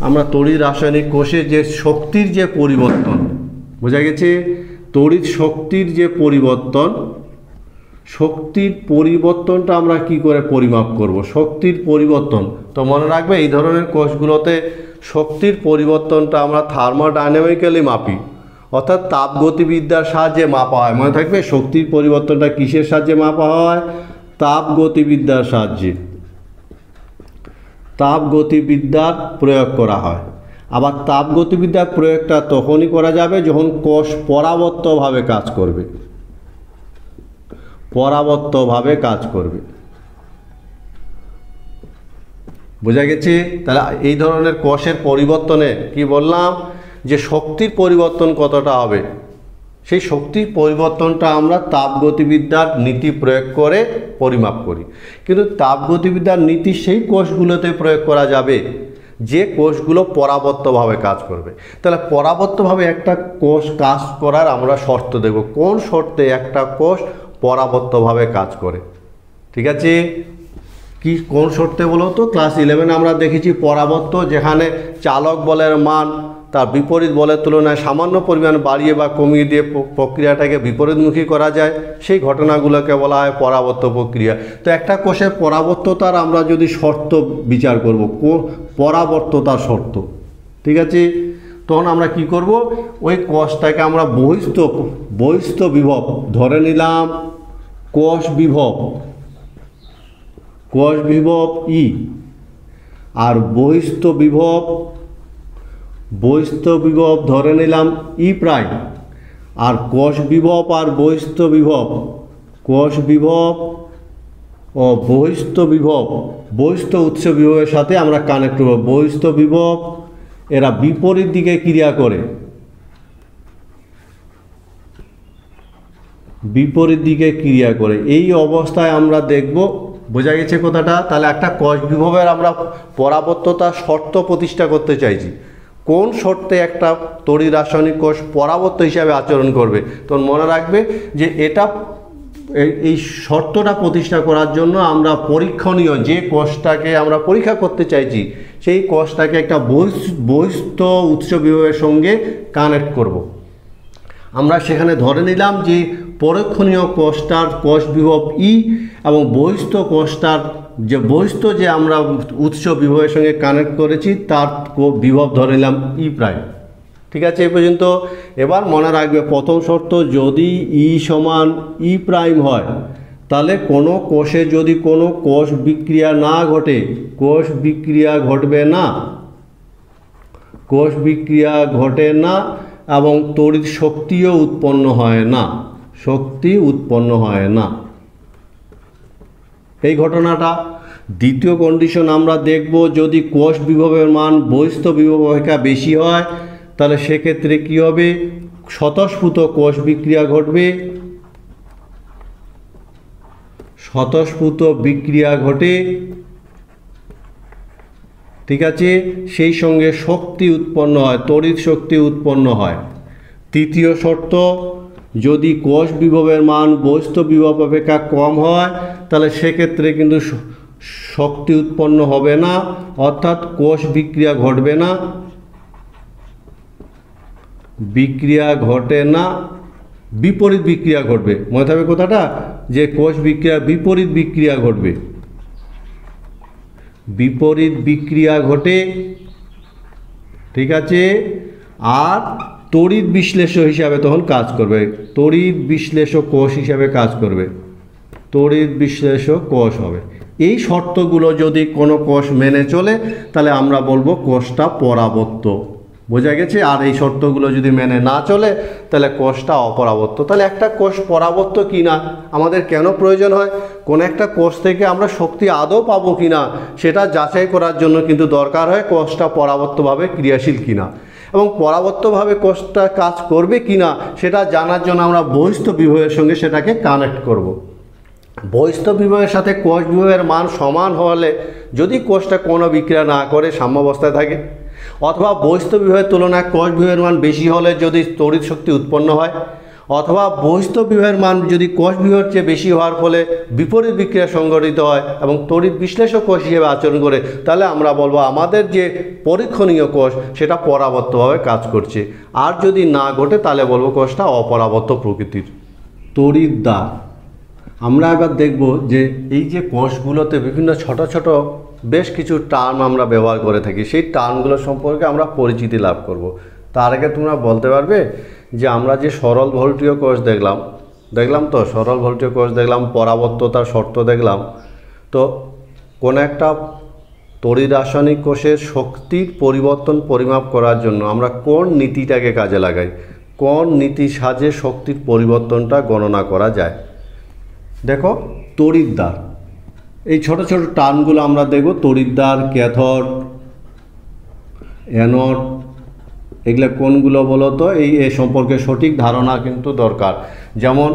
আমরা তড়িৎ রাসায়নিক কোষে যে শক্তির যে পরিবর্তন, বোঝা গেছে, তড়িৎ শক্তির যে পরিবর্তন, শক্তির পরিবর্তনটা আমরা কি করে পরিমাপ করব? শক্তির পরিবর্তন তো মনে রাখবে, এই ধরনের কোষগুলোতে শক্তির পরিবর্তনটা আমরা থার্মোডাইনামিক্যালি মাপি, অর্থাৎ তাপগতিবিদ্যার সাহায্যে মাপা হয়। মনে থাকবে, শক্তির পরিবর্তনটা কিসের সাহায্যে মাপা হয়? তাপগতিবিদ্যার সাহায্যে, তাপগতিবিদ্যার প্রয়োগ করা হয়। আবার তাপগতিবিদ্যার প্রয়োগটা তখনই করা যাবে যখন কোষ পরাবর্তভাবে কাজ করবে, পরাবর্তভাবে কাজ করবে। বোঝা গেছে? তাহলে এই ধরনের কোষের পরিবর্তনে কি বললাম, যে শক্তির পরিবর্তন কতটা হবে, সেই শক্তির পরিবর্তনটা আমরা তাপগতিবিদ্যার নীতি প্রয়োগ করে পরিমাপ করি। কিন্তু তাপগতিবিদ্যার নীতি সেই কোষগুলোতে প্রয়োগ করা যাবে যে কোষগুলো পরাবর্তভাবে কাজ করবে। তাহলে পরাবর্তভাবে একটা কোষ কাজ করার আমরা শর্ত দেব, কোন শর্তে একটা কোষ পরাবর্তভাবে কাজ করে। ঠিক আছে, কি কোন শর্তে বলো তো? ক্লাস 11 আমরা দেখেছি পরাবর্ত, যেখানে চালক বলের মান তার বিপরীত বলের তুলনায় সামান্য পরিমাণ বাড়িয়ে বা কমিয়ে দিয়ে প্রক্রিয়াটাকে বিপরীতমুখী করা যায়, সেই ঘটনাগুলোকে বলা হয় পরাবর্ত প্রক্রিয়া। তো একটা কোষের পরাবর্ততার আমরা যদি শর্ত বিচার করব, পরাবর্ততার শর্ত, ঠিক আছে, তখন আমরা কি করব, ওই কোষটাকে আমরা বহিস্থ বিভব ধরে নিলাম, কোষ বিভব ই, আর বহিস্থ বিভব ধরে নিলাম ই প্রাইম। আর কোষ বিভব আর বহিস্থ বিভব, কোষ বিভব ও বহিস্থ বিভব, বহিস্থ উৎস বিভবের সাথে আমরা কানেক্ট করব। বহিস্থ বিভব এরা বিপরীত দিকে ক্রিয়া করে, বিপরীত দিকে ক্রিয়া করে। এই অবস্থায় আমরা দেখব, বোঝা গেছে কথাটা? তাহলে একটা কোষ বিভবের আমরা পরাবর্ততা শর্ত প্রতিষ্ঠা করতে চাইছি, কোন শর্তে একটা তড়িৎ রাসায়নিক কোষ পরাবর্ত হিসাবে আচরণ করবে। তখন মনে রাখবে যে এটা, এই শর্তটা প্রতিষ্ঠা করার জন্য আমরা পরীক্ষণীয় যে কোষটাকে আমরা পরীক্ষা করতে চাইছি সেই কোষটাকে একটা বহিস্থ উৎস বিভবের সঙ্গে কানেক্ট করব। আমরা সেখানে ধরে নিলাম যে পরীক্ষণীয় কোষটার কোষ বিভব ই এবং বহিস্থ কোষটার যে বহিস্থ যে আমরা উৎস বিভবের সঙ্গে কানেক্ট করেছি তার বিভব ধরে নিলাম ই প্রাইম। ঠিক আছে, এই পর্যন্ত। এবার মনে রাখবে প্রথম শর্ত, যদি ই সমান ই প্রাইম হয় তাহলে কোনো কোষে যদি কোনো কোষ বিক্রিয়া না ঘটে, কোষ বিক্রিয়া ঘটবে না, কোষ বিক্রিয়া ঘটে না এবং তড়িৎ শক্তিও উৎপন্ন হয় না, শক্তি উৎপন্ন হয় না, এই ঘটনাটা। দ্বিতীয় কন্ডিশন আমরা দেখব, যদি কোষ বিভবের মান বহিস্থ বিভব অপেক্ষা বেশি হয় তাহলে সেক্ষেত্রে কী হবে, স্বতঃস্ফূর্ত কোষ বিক্রিয়া ঘটবে, স্বতঃস্ফূর্ত বিক্রিয়া ঘটে, ঠিক আছে, সেই সঙ্গে শক্তি উৎপন্ন হয়, তড়িৎ শক্তি উৎপন্ন হয়। তৃতীয় শর্ত, যদি কোষ বিভবের মান বহিস্থ বিভব অপেক্ষা কম হয় তাহলে সেক্ষেত্রে কিন্তু শক্তি উৎপন্ন হবে না, অর্থাৎ কোষ বিক্রিয়া ঘটবে না, বিক্রিয়া ঘটে না, বিপরীত বিক্রিয়া ঘটবে। মনে থাকবে কথাটা, যে কোষ বিক্রিয়া বিপরীত বিক্রিয়া ঘটবে, বিপরীত বিক্রিয়া ঘটে, ঠিক আছে। আর তড়িৎ বিশ্লেষক হিসাবে তখন কাজ করবে, তড়িৎ বিশ্লেষক কোষ হিসাবে কাজ করবে, তড়িৎ বিশ্লেষক কোষ হবে। এই শর্তগুলো যদি কোনো কোষ মেনে চলে তাহলে আমরা বলবো কোষটা পরাবর্ত, বোঝা গেছে। আর এই শর্তগুলো যদি মেনে না চলে তাহলে কোষটা অপরাবর্ত। তাহলে একটা কোষ পরাবর্ত কি না আমাদের কেন প্রয়োজন হয়, কোন একটা কোষ থেকে আমরা শক্তি আদৌ পাবো কি না সেটা যাচাই করার জন্য কিন্তু দরকার হয় কোষটা পরাবর্তভাবে ক্রিয়াশীল কিনা, এবং পরাবর্তভাবে কোষটা কাজ করবে কি না সেটা জানার জন্য আমরা বহিস্থ বিভবের সঙ্গে সেটাকে কানেক্ট করব। বহিস্থ বিভবের সাথে কোষ বিভবের মান সমান হলে যদি কোষটা কোনো বিক্রিয়া না করে সাম্যাবস্থায় থাকে, অথবা বহিস্থ বিভবের তুলনায় কোষ বিভবের মান বেশি হলে যদি তড়িৎ শক্তি উৎপন্ন হয়, অথবা বহিস্থ বিভবের মান যদি কোষ বিভবের চেয়ে বেশি হওয়ার ফলে বিপরীত বিক্রিয়া সংঘটিত হয় এবং তড়িৎ বিশ্লেষক কোষ হিসেবে আচরণ করে, তাহলে আমরা বলবো আমাদের যে পরীক্ষণীয় কোষ সেটা পরাবর্তভাবে কাজ করছে। আর যদি না ঘটে তাহলে বলবো কোষটা অপরাবর্ত প্রকৃতির। তড়িৎদ্বার আমরা এবার দেখব যে এই যে কোষগুলোতে বিভিন্ন ছোট ছোট বেশ কিছু টার্ম আমরা ব্যবহার করে থাকি, সেই টার্মগুলো সম্পর্কে আমরা পরিচিতি লাভ করব। তার আগে তোমরা বলতে পারবে যে আমরা যে সরল ভোল্টীয় কোষ দেখলাম তো সরল ভোল্টীয় কোষ দেখলাম, পরাবর্ততার শর্ত দেখলাম, তো কোন একটা তড়িৎ রাসায়নিক কোষের শক্তির পরিবর্তন পরিমাপ করার জন্য আমরা কোন নীতিটাকে কাজে লাগাই, কোন নীতির সাহায্যে শক্তির পরিবর্তনটা গণনা করা যায়। দেখো তড়িৎদ্বার, এই ছোট ছোট টার্মগুলো আমরা দেখব, তড়িৎদ্বার, ক্যাথোড, অ্যানোড, এগুলো কোনগুলো বলো তো, এই সম্পর্কে সঠিক ধারণা কিন্তু দরকার। যেমন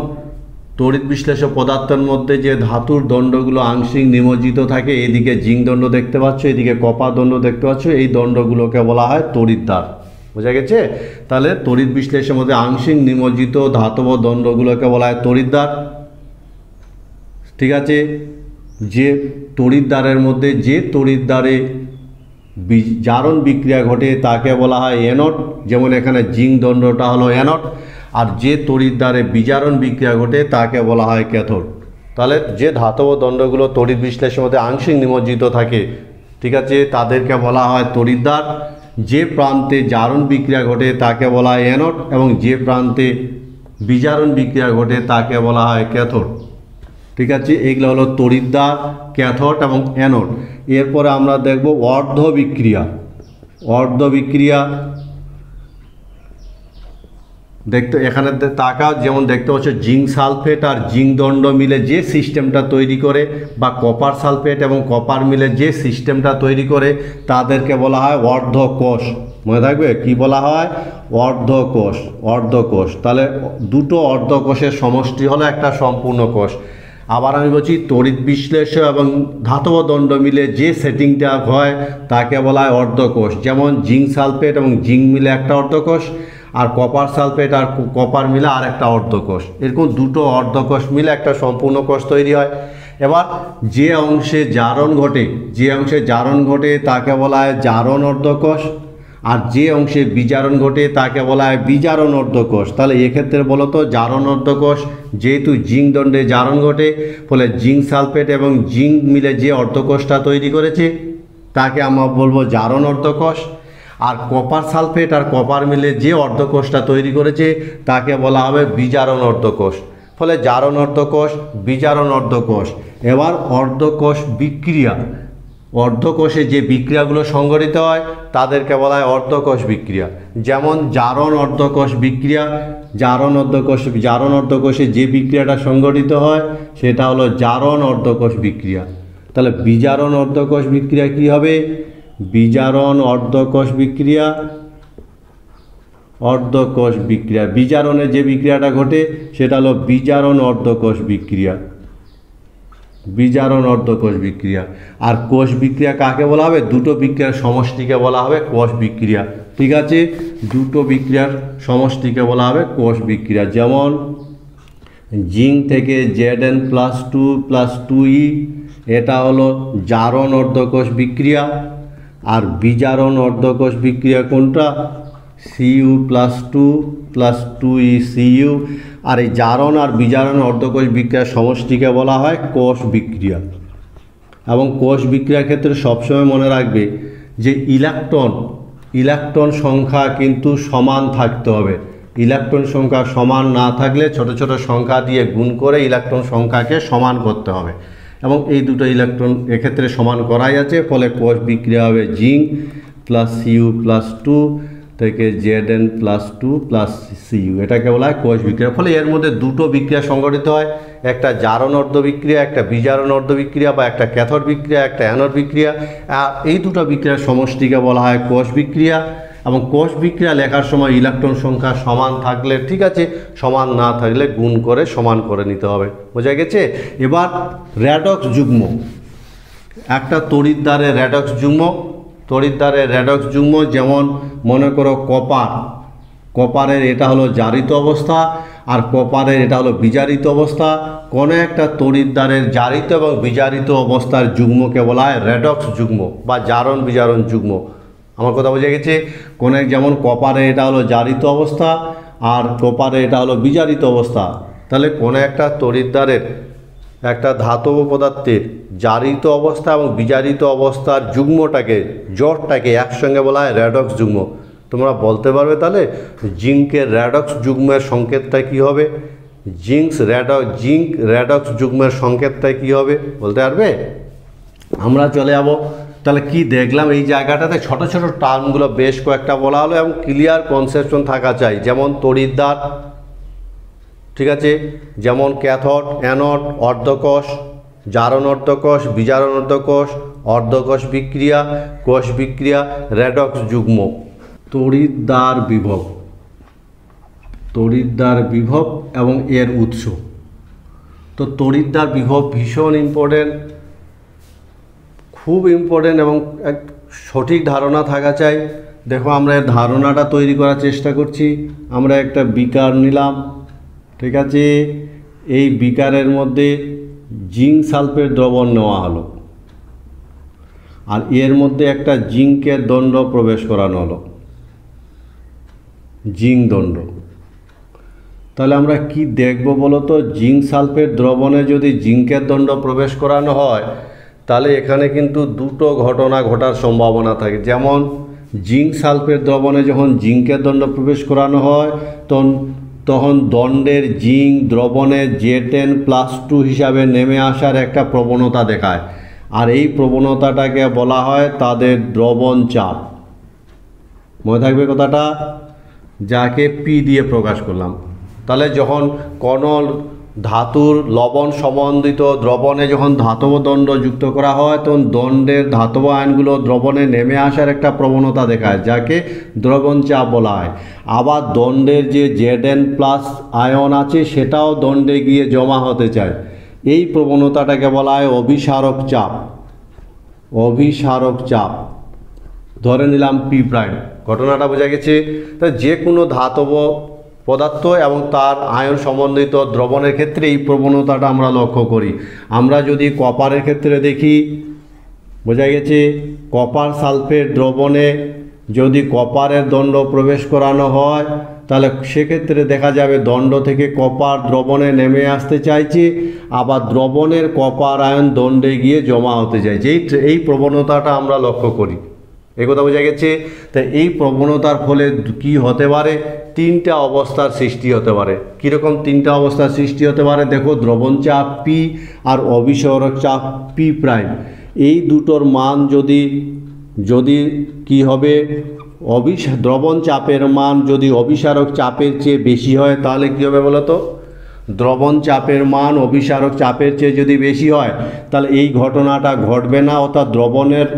তড়িৎ বিশ্লেষক পদার্থের মধ্যে যে ধাতুর দণ্ডগুলো আংশিক নিমজ্জিত থাকে, এদিকে জিঙ্ক দণ্ড দেখতে পাচ্ছ, এদিকে কপার দণ্ড দেখতে পাচ্ছ, এই দণ্ডগুলোকে বলা হয় তড়িৎদ্বার, বোঝা গেছে। তাহলে তড়িৎ বিশ্লেষণের মধ্যে আংশিক নিমজ্জিত ধাতব দণ্ডগুলোকে বলা হয় তড়িৎদ্বার, ঠিক আছে। যে তড়িৎদ্বারের মধ্যে যে তড়িৎদ্বারে জারণ বিক্রিয়া ঘটে তাকে বলা হয় অ্যানোড, যেমন এখানে জিঙ্ক দণ্ডটা হলো অ্যানোড। আর যে তড়িৎদ্বারে বিজারণ বিক্রিয়া ঘটে তাকে বলা হয় ক্যাথোড। তাহলে যে ধাতব দণ্ডগুলো তড়িৎ বিশ্লেষণের মধ্যে আংশিক নিমজ্জিত থাকে, ঠিক আছে, তাদেরকে বলা হয় তড়িৎদ্বার। যে প্রান্তে জারণ বিক্রিয়া ঘটে তাকে বলা হয় অ্যানোড, এবং যে প্রান্তে বিজারণ বিক্রিয়া ঘটে তাকে বলা হয় ক্যাথোড, ঠিক আছে। এগুলো হলো তড়িৎদ্বার, ক্যাথোড এবং অ্যানোড। এরপরে আমরা দেখব অর্ধ বিক্রিয়া। অর্ধ বিক্রিয়া দেখতে এখানে তাকাও, যেমন দেখতে পাচ্ছ জিঙ্ক সালফেট আর জিঙ্ক দণ্ড মিলে যে সিস্টেমটা তৈরি করে, বা কপার সালফেট এবং কপার মিলে যে সিস্টেমটা তৈরি করে তাদেরকে বলা হয় অর্ধকোষ। মনে থাকবে কি বলা হয়, অর্ধকোষ, অর্ধকোষ। তাহলে দুটো অর্ধকোষের সমষ্টি হলো একটা সম্পূর্ণ কোষ। আবার আমি বলছি তড়িৎ বিশ্লেষক এবং ধাতব দণ্ড মিলে যে সেটিংটা হয় তাকে বলা হয় অর্ধকোষ। যেমন জিঙ্ক সালফেট এবং জিঙ্ক মিলে একটা অর্ধকোষ, আর কপার সালফেট আর কপার মিলে আর একটা অর্ধকোষ। এরকম দুটো অর্ধকোষ মিলে একটা সম্পূর্ণ কোষ তৈরি হয়। এবার যে অংশে জারণ ঘটে তাকে বলা হয় জারণ অর্ধকোষ, আর যে অংশে বিজারণ ঘটে তাকে বলা হয় বিজারণ অর্ধকোষ। তাহলে এক্ষেত্রে বলো তো জারণ অর্ধকোষ, যেহেতু জিঙ্ক দণ্ডে জারণ ঘটে ফলে জিঙ্ক সালফেট এবং জিঙ্ক মিলে যে অর্ধকোষটা তৈরি করেছে তাকে আমরা বলবো জারণ অর্ধকোষ। আর কপার সালফেট আর কপার মিলে যে অর্ধকোষটা তৈরি করেছে তাকে বলা হবে বিজারণ অর্ধকোষ। ফলে জারণ অর্ধকোষ, বিজারণ অর্ধকোষ। এবার অর্ধকোষ বিক্রিয়া, অর্ধকোষে যে বিক্রিয়াগুলো সংঘটিত হয় তাদেরকে বলা হয় অর্ধকোষ বিক্রিয়া। যেমন জারণ অর্ধকোষ বিক্রিয়া, জারণ অর্ধকোষে যে বিক্রিয়াটা সংঘটিত হয় সেটা হলো জারণ অর্ধকোষ বিক্রিয়া। তাহলে বিজারণ অর্ধকোষ বিক্রিয়া কি হবে? বিজারণ অর্ধকোষ বিক্রিয়া, অর্ধকোষ বিক্রিয়া, বিজারণে যে বিক্রিয়াটা ঘটে সেটা হলো বিজারণ অর্ধকোষ বিক্রিয়া, বিজারণ অর্ধকোষ বিক্রিয়া। আর কোষ বিক্রিয়া কাকে বলা হবে? দুটো বিক্রিয়ার সমষ্টিকে বলা হবে কোষ বিক্রিয়া। ঠিক আছে, দুটো বিক্রিয়ার সমষ্টিকে বলা হবে কোষ বিক্রিয়া। যেমন জিঙ্ক থেকে Zn+2+2E, এটা হলো জারণ অর্ধকোষ বিক্রিয়া। আর বিজারণ অর্ধকোষ বিক্রিয়া কোনটা? Cu+2+2E Cu। আর এই জারণ আর বিজারণ অর্ধকোষ বিক্রিয়ার সমষ্টিকে বলা হয় কোষ বিক্রিয়া। এবং কোষ বিক্রিয়ার ক্ষেত্রে সবসময় মনে রাখবে যে ইলেকট্রন সংখ্যা কিন্তু সমান থাকতে হবে। ইলেকট্রন সংখ্যা সমান না থাকলে ছোট ছোট সংখ্যা দিয়ে গুণ করে ইলেকট্রন সংখ্যাকে সমান করতে হবে, এবং এই দুটো ইলেকট্রন এক্ষেত্রে সমান করাই আছে। ফলে কোষ বিক্রিয়া হবে জিঙ্ক +Cu+2 থেকে Zn+2+Cu, এটাকে বলা হয় কোষ বিক্রিয়া। ফলে এর মধ্যে দুটো বিক্রিয়া সংঘটিত হয়, একটা জারণ অর্ধ বিক্রিয়া, একটা বিজারণ অর্ধ বিক্রিয়া, বা একটা ক্যাথোড বিক্রিয়া, একটা অ্যানোড বিক্রিয়া। আর এই দুটো বিক্রিয়ার সমষ্টিকে বলা হয় কোষ বিক্রিয়া। এবং কোষ বিক্রিয়া লেখার সময় ইলেকট্রন সংখ্যা সমান থাকলে ঠিক আছে, সমান না থাকলে গুণ করে সমান করে নিতে হবে। বোঝা গেছে? এবার র্যাডক্স যুগ্ম, একটা তড়িৎদ্বারের র্যাডক্স যুগ্ম, তড়িৎদ্বারের র্যাডক্স যুগ্ম যেমন মনে করো কপারের এটা হলো জারিত অবস্থা, আর কপারের এটা হলো বিজারিত অবস্থা। কোনো একটা তড়িৎদ্বারের জারিত এবং বিজারিত অবস্থার যুগ্মকে বলা হয় র্যাডক্স যুগ্ম বা জারণ বিজারণ যুগ্ম। আমার কথা বোঝা গেছে? যেমন কপারে এটা হলো জারিত অবস্থা আর কপারে এটা হলো বিজারিত অবস্থা। তাহলে কোনো একটা তড়িৎদ্বারের একটা ধাতব পদার্থের জারিত অবস্থা এবং বিজারিত অবস্থার যুগ্মটাকে, জোড়টাকে একসঙ্গে বলা হয় র্যাডক্স যুগ্ম। তোমরা বলতে পারবে তাহলে জিঙ্কের র্যাডক্স যুগ্মের সংকেতটা কী হবে? জিঙ্ক র্যাডক্স যুগ্মের সংকেতটা কী হবে বলতে পারবে? আমরা চলে যাব। তাহলে কি দেখলাম এই জায়গাটাতে? ছোট ছোট টার্মগুলো বেশ কয়েকটা বলা হলো এবং ক্লিয়ার কনসেপশন থাকা চাই। যেমন তড়িৎদ্বার, ঠিক আছে, যেমন ক্যাথোড, অ্যানোড, অর্ধকোষ, জারণ অর্ধকোষ, বিজারণ অর্ধকোষ, অর্ধকোষ বিক্রিয়া, কোষ বিক্রিয়া, র্যাডক্স যুগ্ম। তড়িৎদ্বার বিভব, তড়িৎদ্বার বিভব এবং এর উৎস। তো তড়িৎদ্বার বিভব ভীষণ ইম্পর্টেন্ট, খুব ইম্পর্টেন্ট, এবং এক সঠিক ধারণা থাকা চাই। দেখো আমরা এর ধারণাটা তৈরি করার চেষ্টা করছি। আমরা একটা বিকার নিলাম, ঠিক আছে, এই বিকারের মধ্যে জিঙ্ক সালফেট দ্রবণ নেওয়া হলো, আর এর মধ্যে একটা জিঙ্কের দণ্ড প্রবেশ করানো হলো, জিঙ্ক দণ্ড। তাহলে আমরা কি দেখব বলো তো? জিঙ্ক সালফেট দ্রবণে যদি জিঙ্কের দণ্ড প্রবেশ করানো হয় তাহলে এখানে কিন্তু দুটো ঘটনা ঘটার সম্ভাবনা থাকে। যেমন জিঙ্ক সালফেট দ্রবণে যখন জিঙ্কের দণ্ড প্রবেশ করানো হয় তখন দণ্ডের জিঙ্ক দ্রবণে Zn+2 হিসাবে নেমে আসার একটা প্রবণতা দেখায়, আর এই প্রবণতাটাকে বলা হয় তাদের দ্রবণ চাপ। মনে থাকবে কথাটা, যাকে P দিয়ে প্রকাশ করলাম। তাহলে যখন কোনো ধাতুর লবণ সম্বন্ধিত দ্রবণে যখন ধাতব দণ্ড যুক্ত করা হয় তখন দণ্ডের ধাতব আয়নগুলো দ্রবণে নেমে আসার একটা প্রবণতা দেখায়, যাকে দ্রবণ চাপ বলা হয়। আবার দণ্ডের যে Zn+ আয়ন আছে সেটাও দণ্ডে গিয়ে জমা হতে চায়, এই প্রবণতাটাকে বলা হয় অভিসারক চাপ। অভিসারক চাপ ধরে নিলাম P'। ঘটনাটা বোঝা গেছে? তা যে কোনো ধাতব পদার্থ এবং তার আয়ন সম্বন্ধিত দ্রবণের ক্ষেত্রে এই প্রবণতাটা আমরা লক্ষ্য করি। আমরা যদি কপারের ক্ষেত্রে দেখি, বোঝা গেছে, কপার সালফেট দ্রবণে যদি কপারের দণ্ড প্রবেশ করানো হয় তাহলে সেক্ষেত্রে দেখা যাবে দণ্ড থেকে কপার দ্রবণে নেমে আসতে চাইছে, আবার দ্রবণের কপার আয়ন দণ্ডে গিয়ে জমা হতে চাইছে। এই প্রবণতাটা আমরা লক্ষ্য করি, এই কথা বোঝা গেছে। তাই এই প্রবণতার ফলে কি হতে পারে, তিনটা অবস্থার সৃষ্টি হতে পারে। কীরকম তিনটা অবস্থার সৃষ্টি হতে পারে দেখো, দ্রবণ চাপ পি আর অভিসরক চাপ পি প্রাইম, এই দুটোর মান যদি কি হবে, দ্রবণ চাপের মান যদি অভিসারক চাপের চেয়ে বেশি হয় তাহলে কী হবে বলো তো, দ্রবণ চাপের মান অভিসারক চাপের চেয়ে যদি বেশি হয় তাহলে এই ঘটনাটা ঘটবে না, অর্থাৎ দ্রবণের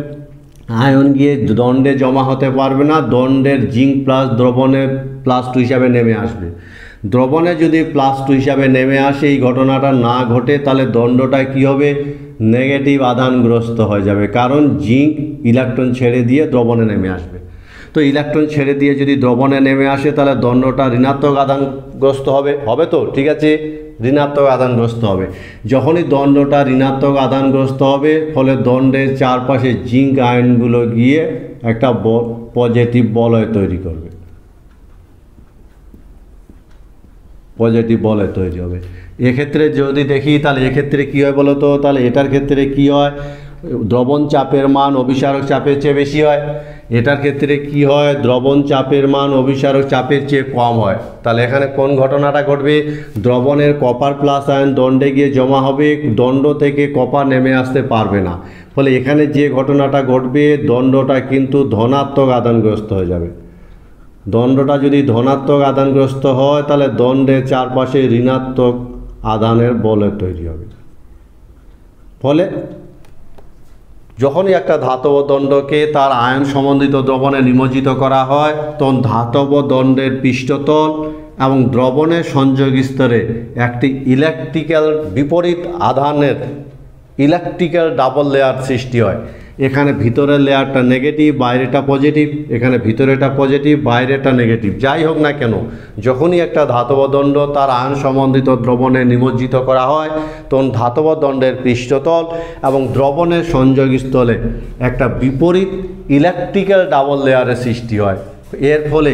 আয়ন গিয়ে দণ্ডে জমা হতে পারবে না, দণ্ডের জিঙ্ক প্লাস দ্রবণে +2 হিসাবে নেমে আসবে। দ্রবণে যদি +2 হিসাবে নেমে আসে, এই ঘটনাটা না ঘটে, তাহলে দণ্ডটা কী হবে, নেগেটিভ আধানগ্রস্ত হয়ে যাবে, কারণ জিঙ্ক ইলেকট্রন ছেড়ে দিয়ে দ্রবণে নেমে আসবে। তো ইলেকট্রন ছেড়ে দিয়ে যদি দ্রবণে নেমে আসে তাহলে দণ্ডটা ঋণাত্মক আধানগ্রস্ত হবে তো, ঠিক আছে, ঋণাত্মক আধানগ্রস্ত হবে। যখনই দণ্ডটা ঋণাত্মক আধানগ্রস্ত হবে, ফলে দণ্ডের চারপাশে জিঙ্ক আয়নগুলো গিয়ে একটা পজিটিভ বলয় তৈরি করবে, পজিটিভ বলয় তৈরি হবে। এক্ষেত্রে যদি দেখি তাহলে এক্ষেত্রে কী হয় বলো তো, তাহলে এটার ক্ষেত্রে কি হয়, দ্রবণ চাপের মান অভিসারক চাপের চেয়ে বেশি হয়, এটার ক্ষেত্রে কি হয়, দ্রবণ চাপের মান অভিসারক চাপের চেয়ে কম হয়। তাহলে এখানে কোন ঘটনাটা ঘটবে, দ্রবণের কপার প্লাস আয়ন দণ্ডে গিয়ে জমা হবে, দণ্ড থেকে কপার নেমে আসতে পারবে না, ফলে এখানে যে ঘটনাটা ঘটবে, দণ্ডটা কিন্তু ধনাত্মক আধানগ্রস্ত হয়ে যাবে। দণ্ডটা যদি ধনাত্মক আধানগ্রস্ত হয় তাহলে দণ্ডের চারপাশে ঋণাত্মক আধানের বলয় তৈরি হবে। ফলে যখনই একটা ধাতব দণ্ডকে তার আয়ন সম্বন্ধিত দ্রবণে নিমজ্জিত করা হয়, তখন ধাতব দণ্ডের পৃষ্ঠতল এবং দ্রবণের সংযোগ স্তরে একটি ইলেকট্রিক্যাল বিপরীত আধানের ইলেকট্রিক্যাল ডাবল লেয়ার সৃষ্টি হয়। এখানে ভিতরের লেয়ারটা নেগেটিভ, বাইরেটা পজিটিভ, এখানে ভিতরেটা পজিটিভ, বাইরেটা নেগেটিভ। যাই হোক না কেন, যখনই একটা ধাতব দণ্ড তার আয়ন সম্বন্ধিত দ্রবণে নিমজ্জিত করা হয়, তখন ধাতব দণ্ডের পৃষ্ঠতল এবং দ্রবণের সংযোগস্থলে একটা বিপরীত ইলেকট্রিক্যাল ডাবল লেয়ারের সৃষ্টি হয়। এর ফলে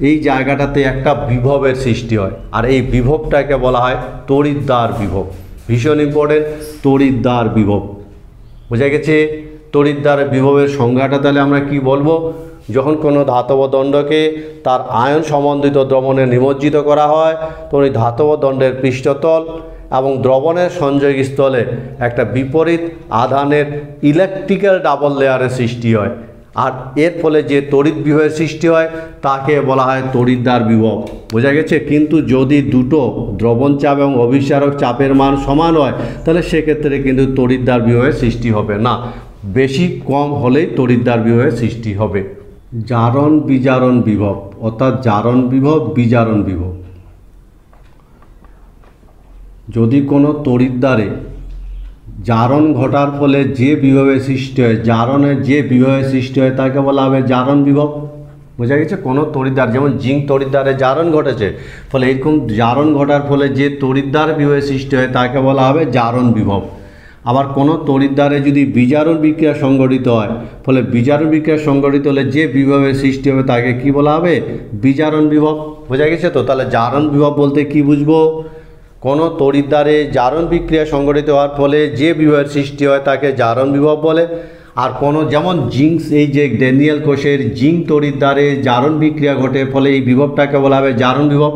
এই জায়গাটাতে একটা বিভবের সৃষ্টি হয়, আর এই বিভবটাকে বলা হয় তড়িৎদ্বার বিভব। ভীষণ ইম্পর্টেন্ট, তড়িৎদ্বার বিভব। বোঝা গেছে? তড়িৎদ্বার বিভবের সংজ্ঞাটা তাহলে আমরা কি বলবো, যখন কোনো ধাতব দণ্ডকে তার আয়ন সম্বন্ধিত দ্রবণে নিমজ্জিত করা হয়, তখন এই ধাতব দণ্ডের পৃষ্ঠতল এবং দ্রবণের সংযোগস্থলে একটা বিপরীত আধানের ইলেকট্রিক্যাল ডাবল লেয়ারের সৃষ্টি হয়, আর এর ফলে যে তড়িৎ বিভবের সৃষ্টি হয় তাকে বলা হয় তড়িৎদ্বার বিভব। বোঝা গেছে? কিন্তু যদি দুটো দ্রবণ চাপ এবং অভিসারক চাপের মান সমান হয় তাহলে সেক্ষেত্রে কিন্তু তড়িৎদ্বার বিভবের সৃষ্টি হবে না, বেশি কম হলেই তড়িৎদ্বার বিভবের সৃষ্টি হবে। জারণ বিজারণ বিভব, অর্থাৎ জারণ বিভব বিজারণ বিভব। যদি কোনো তড়িৎদ্বারে জারণ ঘটার ফলে যে বিভবের সৃষ্টি হয়, জারণের যে বিভবের সৃষ্টি হয় তাকে বলা হবে জারণ বিভব। বোঝা গেছে? কোনো তড়িৎদ্বার, যেমন জিঙ্ক তড়িৎদ্বারে জারণ ঘটেছে, ফলে এরকম জারণ ঘটার ফলে যে তড়িৎদ্বার বিভবের সৃষ্টি হয় তাকে বলা হবে জারণ বিভব। আবার কোনো তড়িৎদ্বারে যদি বিজারণ বিক্রিয়া সংঘটিত হয়, ফলে বিজারণ বিক্রিয়া সংঘটিত হলে যে বিভবের সৃষ্টি হবে তাকে কি বলা হবে, বিজারণ বিভব। বোঝা গেছে তো? তাহলে জারণ বিভব বলতে কি বুঝবো, কোনো তড়িৎদ্বারে জারণ বিক্রিয়া সংঘটিত হওয়ার ফলে যে বিভবের সৃষ্টি হয় তাকে জারণ বিভব বলে। আর কোনো, যেমন জিঙ্ক, এই যে ড্যানিয়েল কোষের জিঙ্ক তড়িৎদ্বারে জারণ বিক্রিয়া ঘটে, ফলে এই বিভবটাকে বলা হবে জারণ বিভব।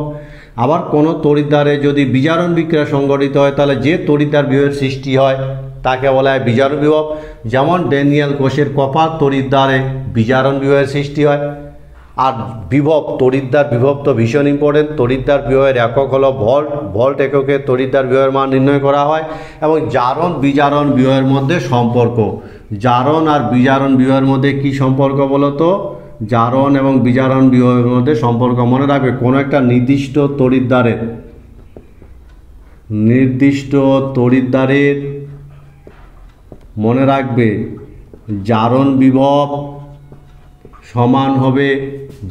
আবার কোনো তড়িৎদ্বারে যদি বিজারণ বিক্রিয়া সংঘটিত হয় তাহলে যে তড়িৎদ্বার বিভবের সৃষ্টি হয় তাকে বলা হয় বিজারণ বিভব। যেমন ড্যানিয়েল কোষের কপার তড়িৎদ্বারে বিজারণ বিভবের সৃষ্টি হয়। আর বিভব, তড়িৎদ্বার বিভব তো ভীষণ ইম্পর্টেন্ট। তড়িৎদ্বার বিভবের একক হলো ভোল্ট, ভোল্ট এককে তড়িৎদ্বার বিভবের মান নির্ণয় করা হয়। এবং জারণ বিজারণ বিভবের মধ্যে সম্পর্ক, জারণ আর বিজারণ বিভবের মধ্যে কি সম্পর্ক বলো তো, জারণ এবং বিজারণ বিভবের মধ্যে সম্পর্ক মনে রাখবে, কোনো একটা নির্দিষ্ট তড়িৎদ্বারের মনে রাখবে জারণ বিভব সমান হবে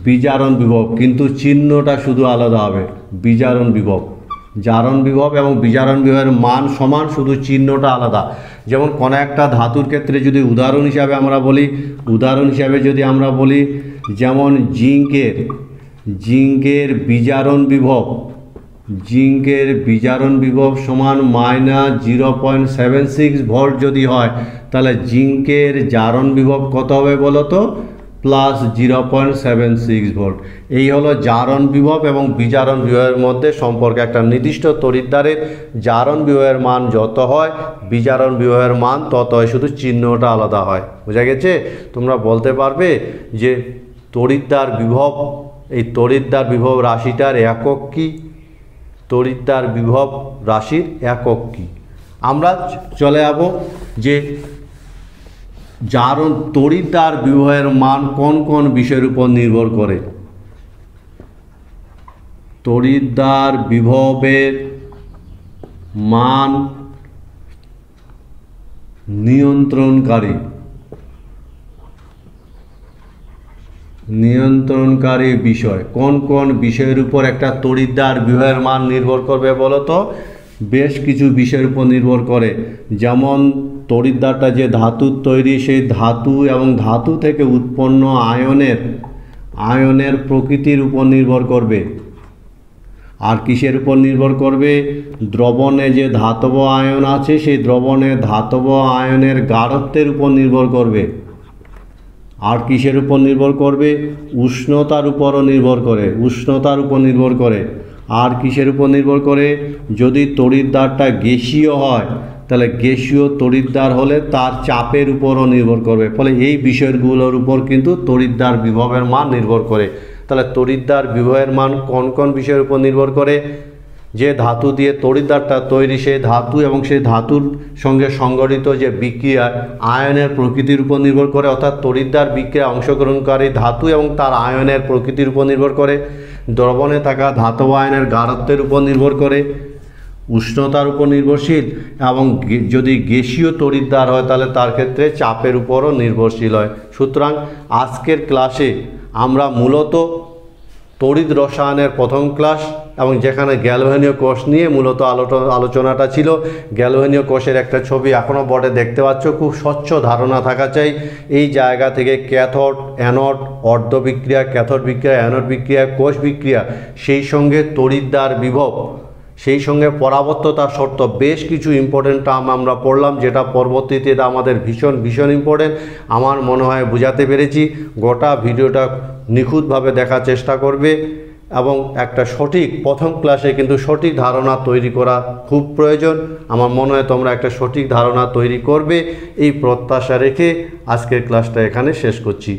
বিজারণ বিভব, কিন্তু চিহ্নটা শুধু আলাদা হবে, বিজারণ বিভব। জারণ বিভব এবং বিজারণ বিভবের মান সমান, শুধু চিহ্নটা আলাদা। যেমন কোনো একটা ধাতুর ক্ষেত্রে যদি উদাহরণ হিসাবে আমরা বলি, যেমন জিঙ্কের বিজারণ বিভব সমান -0.76 ভোল্ট যদি হয়, তাহলে জিঙ্কের জারণ বিভব কত হবে বলো তো, প্লাস 0.76 ভোল্ট। এই হলো জারণ বিভব এবং বিজারণ বিভবের মধ্যে সম্পর্ক। একটা নির্দিষ্ট তড়িৎদ্বারের জারণ বিভবের মান যত হয়, বিজারণ বিভবের মান তত হয়, শুধু চিহ্নটা আলাদা হয়। বোঝা গেছে? তোমরা বলতে পারবে যে তড়িৎদ্বার বিভব, এই তড়িৎদ্বার বিভব রাশিটার একক কী? তড়িৎদ্বার বিভব রাশির একক কী? আমরা চলে যাব যে জারণ তড়িৎদ্বার বিভবের মান কোন কোন বিষয়ের উপর নির্ভর করে। তড়িৎদ্বার বিভবের মান নিয়ন্ত্রণকারী বিষয় কোন কোন বিষয়ের উপর একটা তড়িৎদ্বার বিভবের মান নির্ভর করবে বলো তো? বেশ কিছু বিষয়ের উপর নির্ভর করে। যেমন তড়িৎদ্বারটা যে ধাতুর তৈরি, সেই ধাতু এবং ধাতু থেকে উৎপন্ন আয়নের প্রকৃতির উপর নির্ভর করবে। আর কিসের উপর নির্ভর করবে? দ্রবণে যে ধাতব আয়ন আছে, সেই দ্রবণে ধাতব আয়নের গাঢ়ত্বের উপর নির্ভর করবে। আর কিসের উপর নির্ভর করবে? উষ্ণতার উপরও নির্ভর করে, উষ্ণতার উপর নির্ভর করে। আর কিসের উপর নির্ভর করে? যদি তড়িৎদ্বারটা গ্যাসীয় হয়, তাহলে গ্যাসীয় তড়িৎদ্বার হলে তার চাপের উপরও নির্ভর করবে। ফলে এই বিষয়গুলোর উপর কিন্তু তড়িৎদ্বার বিভবের মান নির্ভর করে। তাহলে তড়িৎদ্বার বিভবের মান কোন কোন বিষয়ের উপর নির্ভর করে? যে ধাতু দিয়ে তড়িৎদ্বারটা তৈরি, সেই ধাতু এবং সেই ধাতুর সঙ্গে সংগঠিত যে বিক্রিয়া আয়নের প্রকৃতির উপর নির্ভর করে, অর্থাৎ তড়িৎদ্বার বিক্রিয়া অংশগ্রহণকারী ধাতু এবং তার আয়নের প্রকৃতির উপর নির্ভর করে। দ্রবণে থাকা ধাতব আয়নের গাঢ়ত্বের উপর নির্ভর করে, উষ্ণতার উপর নির্ভরশীল, এবং যদি গ্যাসীয় তড়িৎদ্বার হয় তাহলে তার ক্ষেত্রে চাপের উপরও নির্ভরশীল হয়। সুতরাং আজকের ক্লাসে আমরা মূলত তড়িৎ রসায়নের প্রথম ক্লাস, এবং যেখানে গ্যালভানীয় কোষ নিয়ে মূলত আলোচনাটা ছিল। গ্যালভানীয় কোষের একটা ছবি এখনও বোর্ডে দেখতে পাচ্ছ। খুব স্বচ্ছ ধারণা থাকা চাই এই জায়গা থেকে। ক্যাথোড, অ্যানোড, অর্ধ বিক্রিয়া, ক্যাথোড বিক্রিয়া, অ্যানোড বিক্রিয়া, কোষ বিক্রিয়া, সেই সঙ্গে তড়িৎদ্বার বিভব, সেই সঙ্গে পরাবর্ততার শর্ত, বেশ কিছু ইম্পর্টেন্ট টার্ম আমরা পড়লাম, যেটা পরবর্তীতে আমাদের ভীষণ ইম্পর্টেন্ট। আমার মনে হয় বোঝাতে পেরেছি। গোটা ভিডিওটা নিখুঁতভাবে দেখার চেষ্টা করবে এবং একটা সঠিক, প্রথম ক্লাসে কিন্তু সঠিক ধারণা তৈরি করা খুব প্রয়োজন। আমার মনে হয় তোমরা একটা সঠিক ধারণা তৈরি করবে, এই প্রত্যাশা রেখে আজকের ক্লাসটা এখানে শেষ করছি।